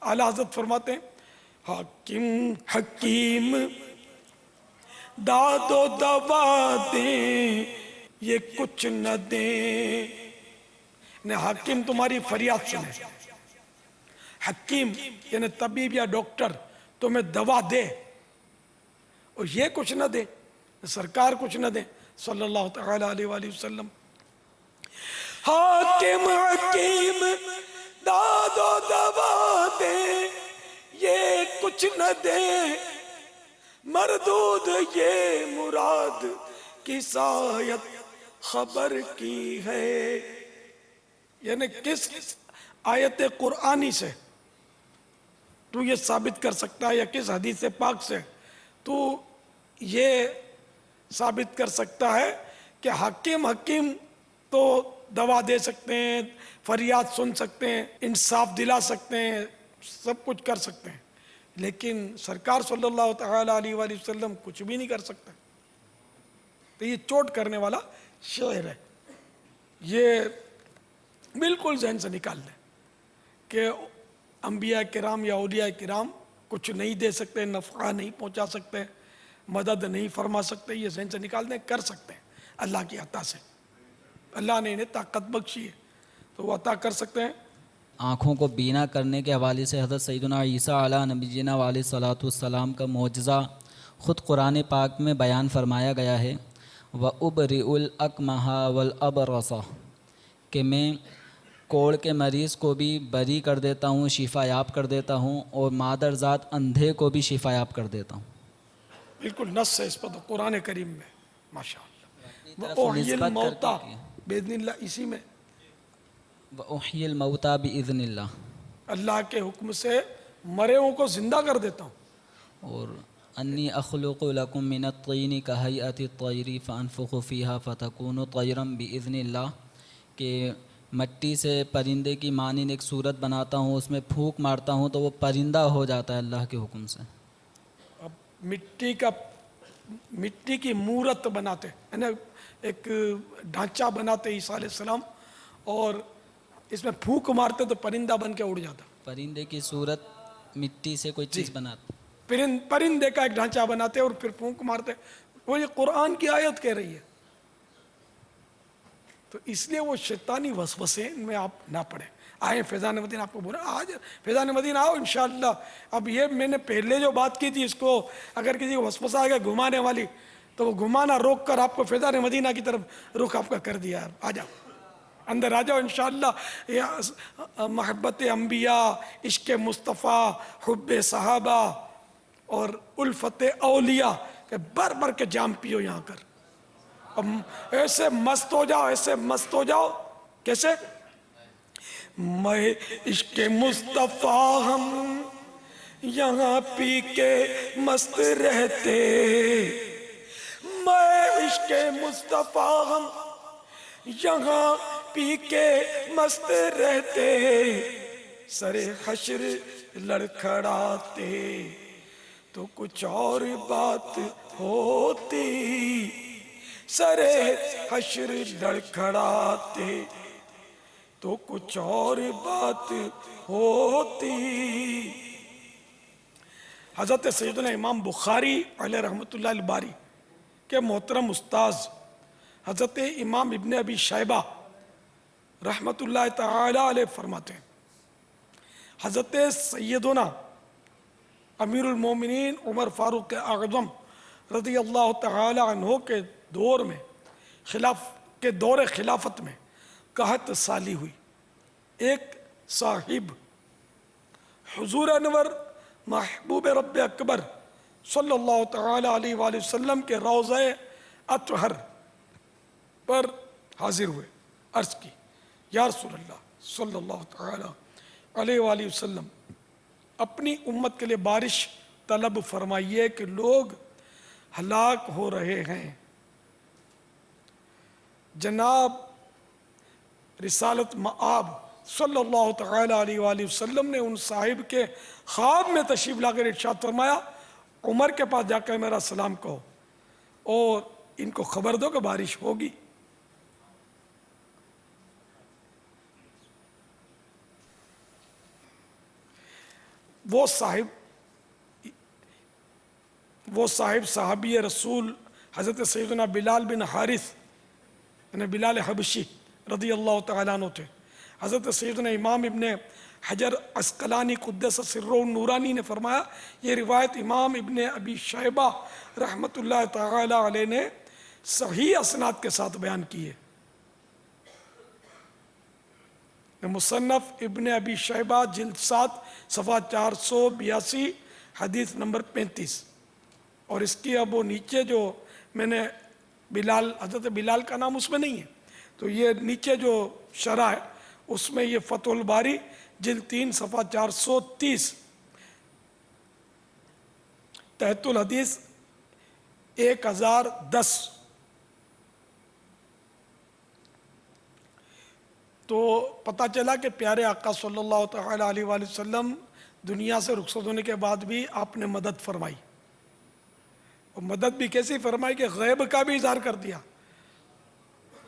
اعلیٰ حضرت فرماتے ہیں حاکم حکیم داد و دوا دیں یہ کچھ نہ دیں. حاکم تمہاری فریاد سنے, حکیم یعنی طبیب یا ڈاکٹر تمہیں دوا دے اور یہ کچھ نہ دے, سرکار کچھ نہ دے صلی اللہ تعالی علیہ وآلہ وسلم. حاکم حکیم داد و دوا دے یہ کچھ نہ دے, مردود یہ مراد کی سایت خبر کی ہے. یعنی کس آیت قرآنی سے تو یہ ثابت کر سکتا ہے, یا کس حدیث پاک سے تو یہ ثابت کر سکتا ہے کہ حکیم تو دوا دے سکتے ہیں, فریاد سن سکتے ہیں, انصاف دلا سکتے ہیں, سب کچھ کر سکتے ہیں, لیکن سرکار صلی اللہ تعالی علیہ وآلہ وسلم کچھ بھی نہیں کر سکتے. تو یہ چوٹ کرنے والا شعر ہے, یہ بالکل ذہن سے نکال لیں کہ انبیاء کرام یا اولیاء کرام کچھ نہیں دے سکتے, نفع نہیں پہنچا سکتے, مدد نہیں فرما سکتے. یہ ذہن سے نکال دیں, کر سکتے ہیں اللہ کی عطا سے. اللہ نے انہیں طاقت بخشی ہے تو وہ عطا کر سکتے ہیں. آنکھوں کو بینا کرنے کے حوالے سے حضرت سیدنا عیسیٰ علیہ نبینا علیہ صلاۃ والسلام کا معجزہ خود قرآن پاک میں بیان فرمایا گیا ہے. وَأُبْرِئُ الْأَكْمَحَ وَالْأَبْرَصَ, کہ میں کوڑ کے مریض کو بھی بری کر دیتا ہوں, شفا یاب کر دیتا ہوں, اور مادر ذات اندھے کو بھی شفا یاب کر دیتا ہوں. بالکل نص ہے اس پر قرآن کریم میں, ماشاء اللہ. وَأُحْيِي الْمَوْتَى بِإِذْنِ اللَّهِ, اسی میں وَأُحْيِي الْمَوْتَى بِإِذْنِ اللَّهِ, اللہ کے حکم سے مرے ہوں کو زندہ کر دیتا ہوں. اور انی اخلق لکم من الطین کہیئت الطیر فانفخ فیہا فتکون طیرا بإذن اللہ, کہ مٹی سے پرندے کی مانند ایک صورت بناتا ہوں, اس میں پھونک مارتا ہوں تو وہ پرندہ ہو جاتا ہے اللہ کے حکم سے. اب مٹی کی مورت بناتے ہیں, ایک ڈھانچہ بناتے عیسیٰ علیہ السلام, اور اس میں پھونک مارتے تو پرندہ بن کے اڑ جاتا. پرندے کی صورت مٹی سے کوئی چیز بناتے, پرندے کا ایک ڈھانچہ بناتے اور پھر پھونک مارتے. وہ یہ قرآن کی آیت کہہ رہی ہے. تو اس لیے وہ شیطانی وسوسے ان میں آپ نہ پڑیں. آئیں فیضان مدینہ, آپ کو بولا آج فیضان مدینہ آؤ انشاءاللہ. اب یہ میں نے پہلے جو بات کی تھی, اس کو اگر کسی کو وسوسہ آ گیا گھمانے والی, تو وہ گھمانا روک کر آپ کو فیضان مدینہ کی طرف رخ آپ کا کر دیا. آ جاؤ, اندر آ جاؤ انشاءاللہ. محبت انبیاء, عشق مصطفیٰ, حب صحابہ اور الفت اولیاء کہ بر بر کے جام پیو یہاں کر. اب ایسے مست ہو جاؤ, ایسے مست ہو جاؤ. کیسے؟ میں عشق مصطفیٰ ہم یہاں پی کے مست رہتے, میں عشق مصطفیٰ ہم یہاں پی کے مست رہتے, سر حشر لڑکھڑاتے تو کچھ اور بات ہوتی, سرے حشر لڑکھڑاتے تو کچھ اور بات ہوتی. حضرت سیدنا امام بخاری علیہ رحمۃ اللہ الباری کے محترم استاذ حضرت امام ابن ابی شیبہ رحمۃ اللہ تعالی علیہ فرماتے ہیں حضرت سیدنا امیر المومنین عمر فاروق اعظم رضی اللہ تعالی عنہ کے دور میں دور خلافت میں قحط سالی ہوئی. ایک صاحب حضور انور محبوب رب اکبر صلی اللہ تعالی علیہ وآلہ وسلم کے روضہ اطہر پر حاضر ہوئے. عرض کی یا رسول اللہ صلی اللہ تعالی علیہ وآلہ وسلم اپنی امت کے لیے بارش طلب فرمائیے کہ لوگ ہلاک ہو رہے ہیں. جناب رسالت مآب صلی اللہ تعالی علیہ وآلہ وسلم نے ان صاحب کے خواب میں تشریف لا کر ارشاد فرمایا عمر کے پاس جا کر میرا سلام کہو اور ان کو خبر دو کہ بارش ہوگی. وہ صاحب صحابی رسول حضرت سیدنا بلال بن حارث یعنی بلال حبشی رضی اللہ تعالیٰ عنہ تھے. حضرت سیدنا امام ابن حجر عسقلانی قدس سرہ النورانی نے فرمایا یہ روایت امام ابن ابی شیبہ رحمۃ اللہ تعالی علیہ نے صحیح اسناد کے ساتھ بیان کی ہے. مصنف ابن ابی شیبہ جلد 7 صفحہ 482 حدیث نمبر 35. اور اس کی اب وہ نیچے جو میں نے حضرت بلال کا نام اس میں نہیں ہے تو یہ نیچے جو شرح ہے اس میں یہ فتح الباری جلد 3 صفحہ 430 تحت الحدیث 1010. تو پتہ چلا کہ پیارے آقا صلی اللہ تعالی علیہ وآلہ وسلم دنیا سے رخصت ہونے کے بعد بھی آپ نے مدد فرمائی. اور مدد بھی کیسی فرمائی کہ غیب کا بھی اظہار کر دیا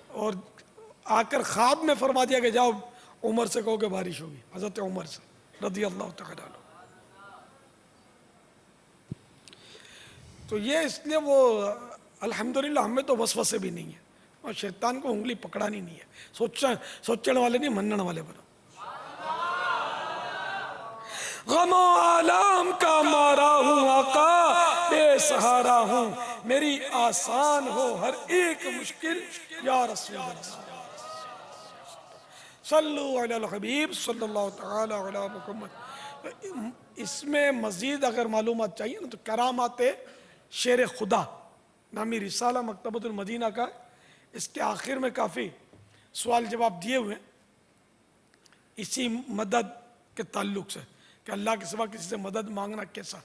اور آ کر خواب میں فرما دیا کہ جاؤ عمر سے کہو کہ بارش ہوگی. حضرت عمر سے رضی اللہ تعالی عنہ. تو یہ اس لیے وہ الحمدللہ ہمیں تو وسوسے بھی نہیں ہیں اور شیطان کو انگلی پکڑانی نہیں ہے. سوچنے والے نہیں منن والے بنو. غم و آلام کا مارا ہوں آقا بے سہارا ہوں میری آسان ہو ہر ایک مشکل یا رسول اللہ صلو علی الحبیب صلی اللہ تعالی علی محمد. اس میں مزید اگر معلومات چاہیے نا تو کرامات شیر خدا نامی رسالہ مکتبۃ المدینہ کا اس کے آخر میں کافی سوال جواب دیے ہوئے اسی مدد کے تعلق سے کہ اللہ کے سوا کسی سے مدد مانگنا کیسا.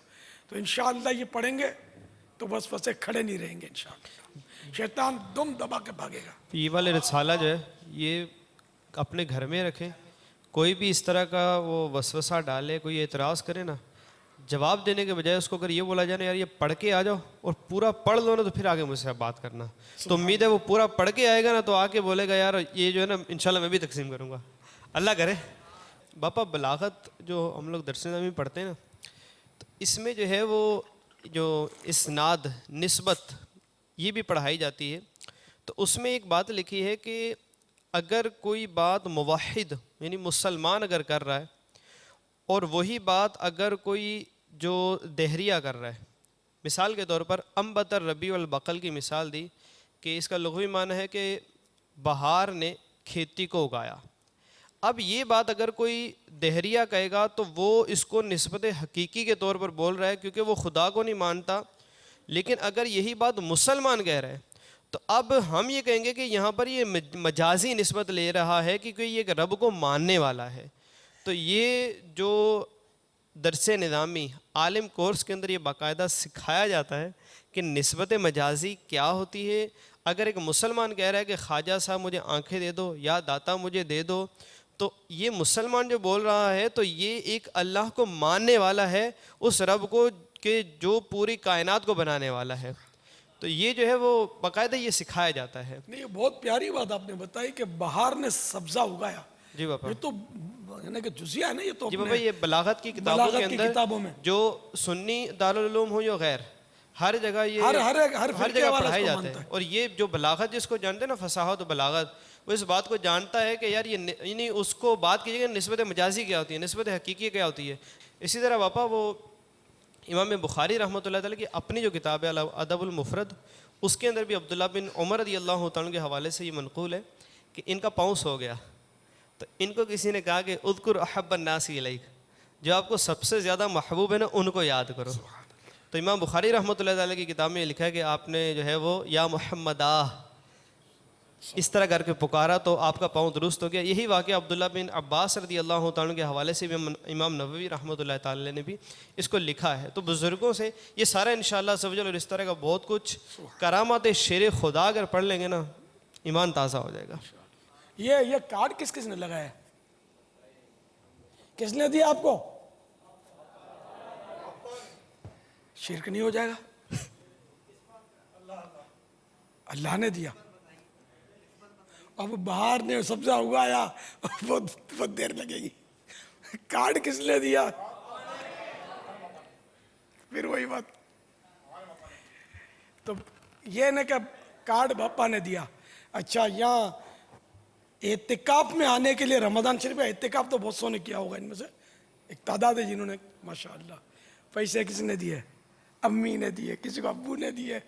تو انشاءاللہ یہ پڑھیں گے تو بس وسے کھڑے نہیں رہیں گے انشاءاللہ. شیطان دم دبا کے بھاگے گا. یہ والے رسالہ جو ہے یہ اپنے گھر میں رکھیں. کوئی بھی اس طرح کا وہ وسوسہ ڈالے کوئی اعتراض کرے نا جواب دینے کے بجائے اس کو اگر یہ بولا جائے نا یار یہ پڑھ کے آ جاؤ اور پورا پڑھ لو نا تو پھر آگے مجھ سے بات کرنا. تو امید ہے وہ پورا پڑھ کے آئے گا نا تو آ کے بولے گا یار یہ جو ہے نا انشاءاللہ میں بھی تقسیم کروں گا. اللہ کرے. باپا بلاغت جو ہم لوگ درس نظامی پڑھتے ہیں نا تو اس میں جو ہے وہ جو اسناد نسبت یہ بھی پڑھائی جاتی ہے. تو اس میں ایک بات لکھی ہے کہ اگر کوئی بات موحد یعنی مسلمان اگر کر رہا ہے اور وہی بات اگر کوئی جو دہریہ کر رہا ہے مثال کے طور پر انبت الربیع البقل کی مثال دی کہ اس کا لغوی معنی ہے کہ بہار نے کھیتی کو اگایا. اب یہ بات اگر کوئی دہریہ کہے گا تو وہ اس کو نسبت حقیقی کے طور پر بول رہا ہے کیونکہ وہ خدا کو نہیں مانتا. لیکن اگر یہی بات مسلمان کہہ رہا ہے تو اب ہم یہ کہیں گے کہ یہاں پر یہ مجازی نسبت لے رہا ہے کیونکہ یہ ایک رب کو ماننے والا ہے. تو یہ جو درس نظامی عالم کورس کے اندر یہ باقاعدہ سکھایا جاتا ہے کہ نسبت مجازی کیا ہوتی ہے. اگر ایک مسلمان کہہ رہا ہے کہ خواجہ صاحب مجھے آنکھیں دے دو یا داتا مجھے دے دو تو یہ مسلمان جو بول رہا ہے تو یہ ایک اللہ کو ماننے والا ہے اس رب کو کہ جو پوری کائنات کو بنانے والا ہے. تو یہ جو ہے وہ باقاعدہ یہ سکھایا جاتا ہے. نہیں، یہ بہت پیاری بات آپ نے بتائی کہ بہار نے سبزہ اگایا. جی باپا. یہ تو یعنی کہ جزیہ ہے نا یہ تو. جی باپا یہ بلاغت کی کتابوں کے اندر جو سنی دارالعلوم ہو یا غیر ہر جگہ یہ ہر جگہ پڑھایا جاتا ہے. اور یہ جو بلاغت جس کو جانتے ہیں نا فصاحت و بلاغت وہ اس بات کو جانتا ہے کہ یار یہ یعنی اس کو بات کیجیے کہ نسبت مجازی کیا ہوتی ہے نسبت حقیقی کیا ہوتی ہے. اسی طرح باپا وہ امام بخاری رحمۃ اللہ تعالیٰ کی اپنی جو کتاب ہے ادب المفرد اس کے اندر بھی عبداللہ بن عمر رضی اللہ تعالیٰ کے حوالے سے یہ منقول ہے کہ ان کا پاؤں سو گیا تو ان کو کسی نے کہا کہ اذکر احب الناس الیک، جو آپ کو سب سے زیادہ محبوب ہے نا ان کو یاد کرو. تو امام بخاری رحمۃ اللہ تعالیٰ کی کتاب میں یہ لکھا ہے کہ آپ نے جو ہے وہ یا محمد اس طرح کر کے پکارا تو آپ کا پاؤں درست ہو گیا. یہی واقعہ عبداللہ بن عباس رضی اللہ تعالیٰ کے حوالے سے بھی امام نووی رحمۃ اللہ تعالیٰ نے بھی اس کو لکھا ہے. تو بزرگوں سے یہ سارا انشاءاللہ عز و جل اور اس طرح کا بہت کچھ کرامات شیر خدا اگر پڑھ لیں گے نا ایمان تازہ ہو جائے گا. یہ کارڈ کس کس نے لگایا؟ کس نے دیا آپ کو؟ شرک نہیں ہو جائے گا؟ اللہ نے دیا. اب باہر نے سبزہ اگایا بہت دیر لگے گی. کارڈ کس نے دیا؟ پھر وہی بات. تو یہ نہیں کہ کارڈ باپا نے دیا. اچھا یہاں اعتکاف میں آنے کے لیے رمضان شریف کا اعتکاف تو بہت سو نے کیا ہوگا. ان میں سے ایک تعداد ہے جنہوں نے ماشاءاللہ. پیسے کس نے دیے؟ امی نے دیے, کسی کو ابو نے دیے.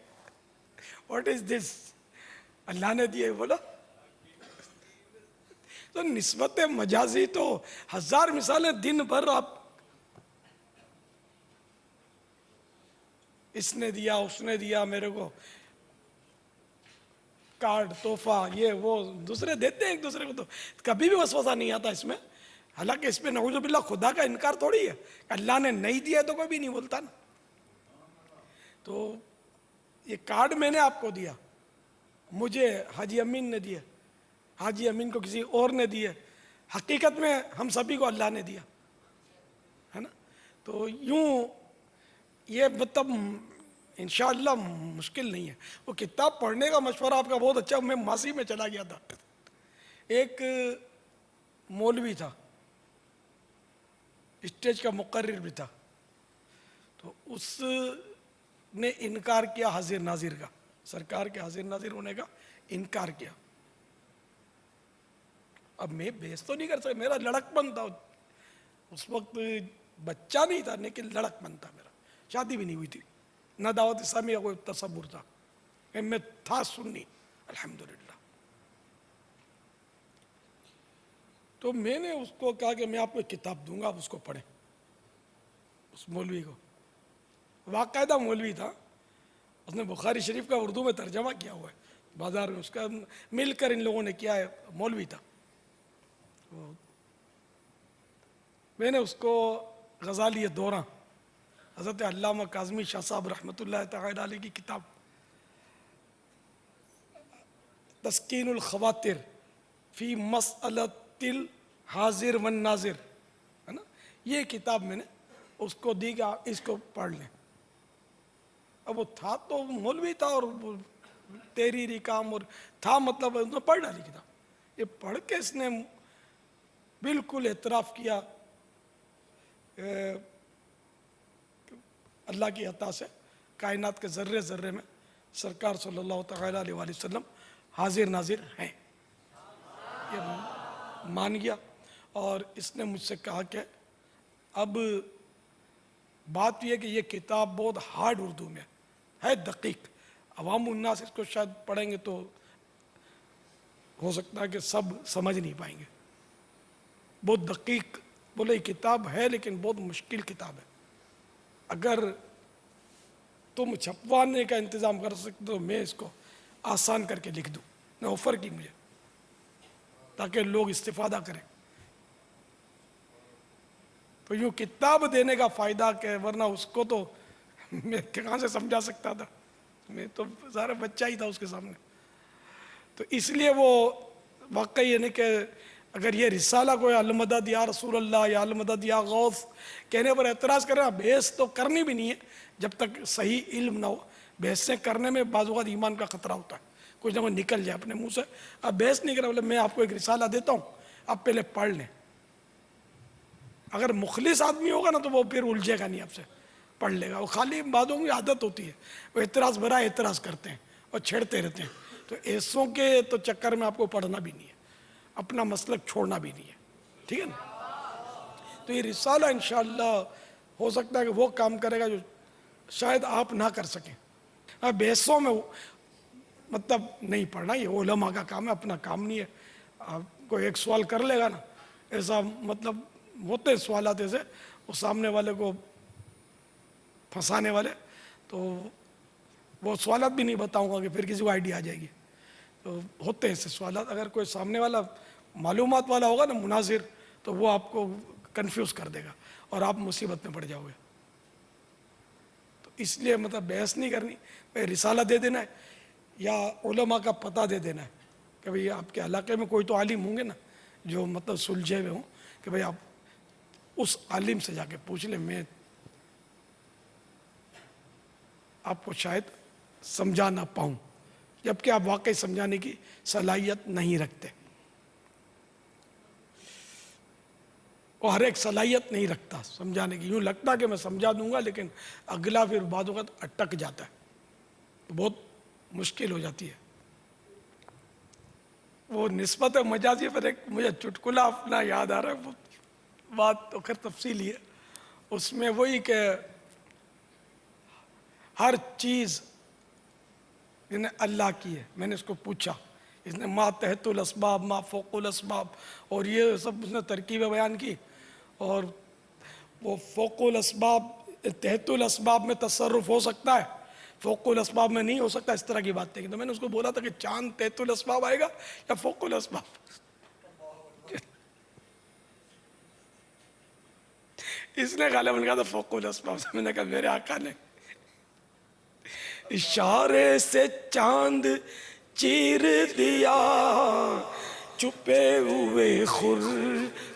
واٹ از دس؟ اللہ نے دیے. بولو تو نسبت مجازی تو ہزار مثالیں دن بھر. آپ اس نے دیا اس نے دیا میرے کو کارڈ تحفہ یہ وہ دوسرے دیتے ہیں ایک دوسرے کو. تو کبھی بھی وسوسہ نہیں آتا اس میں. حالانکہ اس پہ نعوذ باللہ خدا کا انکار تھوڑی ہے. اللہ نے نہیں دیا تو کوئی بھی نہیں بولتا نا. تو یہ کارڈ میں نے آپ کو دیا, مجھے حاجی امین نے دیا, حاجی امین کو کسی اور نے دیے. حقیقت میں ہم سبھی کو اللہ نے دیا ہے نا. تو یوں یہ مطلب انشاءاللہ مشکل نہیں ہے. وہ کتاب پڑھنے کا مشورہ آپ کا بہت اچھا. میں ماضی میں چلا گیا تھا, ایک مولوی تھا, اسٹیج کا مقرر بھی تھا. تو اس نے انکار کیا حاضر ناظر کا, سرکار کے حاضر ناظر ہونے کا انکار کیا. اب میں بحث تو نہیں کر سکتا, میرا لڑک پن تھا اس وقت, بچہ نہیں تھا لیکن لڑک پن تھا میرا. شادی بھی نہیں ہوئی تھی, نہ دعوت اسلامی کا کوئی تصور تھا. میں تھا سنی الحمدللہ. تو میں نے اس کو کہا کہ میں آپ کو کتاب دوں گا, آپ اس کو پڑھیں. اس مولوی کو, باقاعدہ مولوی تھا, اس نے بخاری شریف کا اردو میں ترجمہ کیا ہوا ہے بازار میں, اس کا مل کر ان لوگوں نے کیا ہے. مولوی تھا. میں نے اس کو غزالی دورہ حضرت علامہ کاظمی شاہ صاحب رحمۃ اللہ تعالی علیہ کی کتاب تسکین الخواطر فی مسئلۃ الحاضر والناظر ہے نا, یہ کتاب میں نے اس کو دی کہ اس کو پڑھ لیں. اب وہ تھا تو مولوی تھا اور تحریری کام اور تھا, مطلب اس نے پڑھ ڈالی کتاب. یہ پڑھ کے اس نے بالکل اعتراف کیا اللہ کی عطا سے کائنات کے ذرے ذرے میں سرکار صلی اللہ تعالی علیہ وآلہ وسلم حاضر ناظر ہیں. یہ مان گیا. اور اس نے مجھ سے کہا کہ اب بات یہ ہے کہ یہ کتاب بہت ہارڈ اردو میں ہے, دقیق. عوام الناس اس کو شاید پڑھیں گے تو ہو سکتا ہے کہ سب سمجھ نہیں پائیں گے. بہت دقیق بولے کتاب ہے لیکن بہت مشکل کتاب ہے. اگر تم چھپوانے کا انتظام کر سکتے تو میں اس کو آسان کر کے لکھ دوں. نے آفر کی مجھے تاکہ لوگ استفادہ کریں. تو یوں کتاب دینے کا فائدہ کہ ورنہ اس کو تو میں کہاں سے سمجھا سکتا تھا, میں تو سارا بچہ ہی تھا اس کے سامنے. تو اس لیے وہ واقعی یعنی کہ اگر یہ رسالہ کوئی المدد یا رسول اللہ یا المدد یا غوث کہنے پر اعتراض کرے, بحث تو کرنی بھی نہیں ہے جب تک صحیح علم نہ ہو. بحثیں کرنے میں بعض اوقات ایمان کا خطرہ ہوتا ہے، کچھ نہ کچھ نکل جائے اپنے منہ سے. اب بحث نہیں کرا، بولے میں آپ کو ایک رسالہ دیتا ہوں، آپ پہلے پڑھ لیں. اگر مخلص آدمی ہوگا نا تو وہ پھر الجھے گا نہیں آپ سے، پڑھ لے گا. وہ خالی باتوں کی عادت ہوتی ہے، وہ اعتراض برا اعتراض کرتے ہیں اور چھیڑتے رہتے ہیں. تو ایسوں کے تو چکر میں آپ کو پڑھنا بھی نہیں ہے، اپنا مسلک چھوڑنا بھی نہیں ہے. ٹھیک ہے نا؟ تو یہ رسالہ انشاءاللہ ہو سکتا ہے کہ وہ کام کرے گا جو شاید آپ نہ کر سکیں. بحثوں میں مطلب نہیں پڑھنا، یہ علماء کا کام ہے، اپنا کام نہیں ہے. آپ کو ایک سوال کر لے گا نا، ایسا مطلب ہوتے سوالات ایسے وہ سامنے والے کو پھنسانے والے، تو وہ سوالات بھی نہیں بتاؤں گا کہ پھر کسی کو آئیڈیا آ جائے گی. تو ہوتے ہیں ایسے سوالات. اگر کوئی سامنے والا معلومات والا ہوگا نا مناظر، تو وہ آپ کو کنفیوز کر دے گا اور آپ مصیبت میں پڑ جاؤ گے. تو اس لیے مطلب بحث نہیں کرنی، رسالہ دے دینا ہے یا علماء کا پتہ دے دینا ہے کہ بھئی آپ کے علاقے میں کوئی تو عالم ہوں گے نا جو مطلب سلجھے ہوئے ہوں، کہ بھئی آپ اس عالم سے جا کے پوچھ لیں، میں آپ کو شاید سمجھا نہ پاؤں، جبکہ آپ واقعی سمجھانے کی صلاحیت نہیں رکھتے. وہ ہر ایک صلاحیت نہیں رکھتا سمجھانے کی. یوں لگتا کہ میں سمجھا دوں گا لیکن اگلا پھر بعد وقت اٹک جاتا ہے، تو بہت مشکل ہو جاتی ہے. وہ نسبت مجازی پر ایک مجھے چٹکلا اپنا یاد آ رہا ہے، وہ بات تو خیر تفصیلی ہے. اس میں وہی کہ ہر چیز اللہ کی ہے. میں نے اس کو پوچھا، اس نے ما تحت الاسباب ما فوق الاسباب اور یہ سب اس نے ترکیبیں بیان کی، اور وہ فوق الاسباب تحت الاسباب میں تصرف ہو سکتا ہے، فوق الاسباب میں نہیں ہو سکتا، اس طرح کی باتیں کی. تو میں نے اس کو بولا تھا کہ چاند تحت الاسباب آئے گا یا فوق الاسباب؟ اس نے غالباً کہا تھا فوق الاسباب. میں نے کہا میرے آقا نے اشارے سے چاند چیر دیا، چھپے ہوئے خور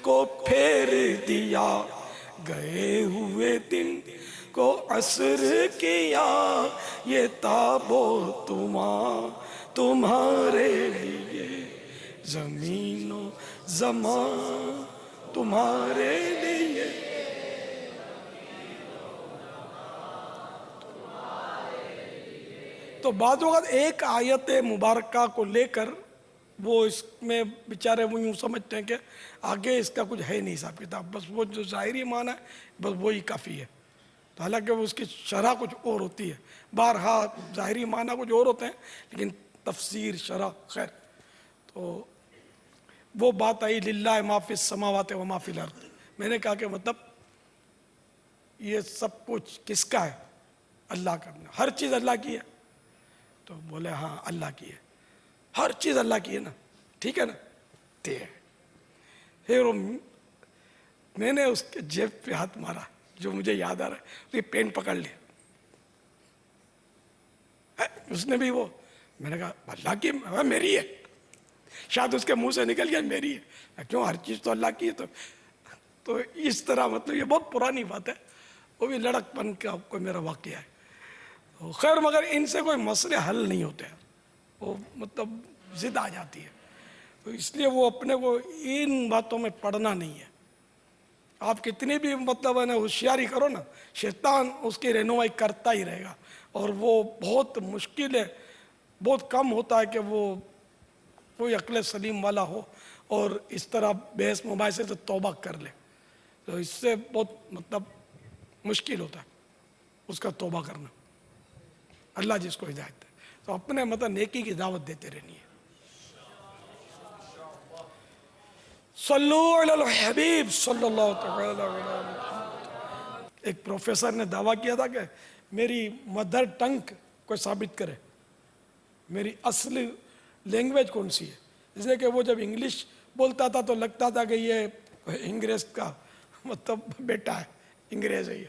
کو پھیر دیا، گئے ہوئے دن کو عصر کیا، یہ تابوت تمہارے لیے، زمین و زمان تمہارے لیے. تو بعض وقت ایک آیت مبارکہ کو لے کر وہ اس میں بیچارے وہ یوں سمجھتے ہیں کہ آگے اس کا کچھ ہے نہیں حساب کتاب، بس وہ جو ظاہری معنی ہے بس وہی کافی ہے. تو حالانکہ وہ اس کی شرح کچھ اور ہوتی ہے. بارہا ظاہری معنی کچھ اور ہوتے ہیں لیکن تفسیر شرح خیر. تو وہ بات آئی للہ ما فی السماوات و ما فی الارض. میں نے کہا کہ مطلب یہ سب کچھ کس کا ہے؟ اللہ کا. ہر چیز اللہ کی ہے؟ تو بولے ہاں اللہ کی ہے. ہر چیز اللہ کی ہے نا؟ ٹھیک ہے نا؟ پھر میں نے اس کے جیب پہ ہاتھ مارا جو مجھے یاد آ رہا ہے، تو یہ پین پکڑ لیا. اس نے بھی وہ، میں نے کہا اللہ کی میری ہے. شاید اس کے منہ سے نکل گیا میری ہے. کیوں؟ ہر چیز تو اللہ کی ہے. تو اس طرح مطلب یہ بہت پرانی بات ہے، وہ بھی لڑک پن کا کوئی میرا واقعہ ہے. خیر مگر ان سے کوئی مسئلے حل نہیں ہوتے ہیں، وہ مطلب ضد آ جاتی ہے. تو اس لیے وہ اپنے کو ان باتوں میں پڑھنا نہیں ہے. آپ کتنی بھی مطلب ہے نا ہوشیاری کرو نا، شیطان اس کی رہنمائی کرتا ہی رہے گا. اور وہ بہت مشکل ہے، بہت کم ہوتا ہے کہ وہ کوئی عقل سلیم والا ہو اور اس طرح بحث مباحثے سے توبہ کر لے. تو اس سے بہت مطلب مشکل ہوتا ہے اس کا توبہ کرنا. اللہ جس کو ہدایت دے. تو اپنے مطلب نیکی کی دعوت دیتے رہنی ہے. صلو علی الحبیب صلی اللہ تعالی علیہ وسلم. ایک پروفیسر نے دعویٰ کیا تھا کہ میری مدر ٹنگ کو ثابت کرے، میری اصل لینگویج کون سی ہے. اس لیے کہ وہ جب انگلش بولتا تھا تو لگتا تھا کہ یہ انگریز کا مطلب بیٹا ہے، انگریز ہے.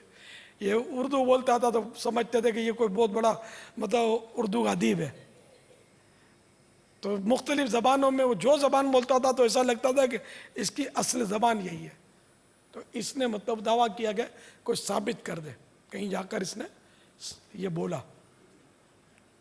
یہ اردو بولتا تھا تو سمجھتے تھے کہ یہ کوئی بہت بڑا مطلب اردو کا ادیب ہے. تو مختلف زبانوں میں وہ جو زبان بولتا تھا تو ایسا لگتا تھا کہ اس کی اصل زبان یہی ہے. تو اس نے مطلب دعویٰ کیا کہ کوئی ثابت کر دے. کہیں جا کر اس نے یہ بولا.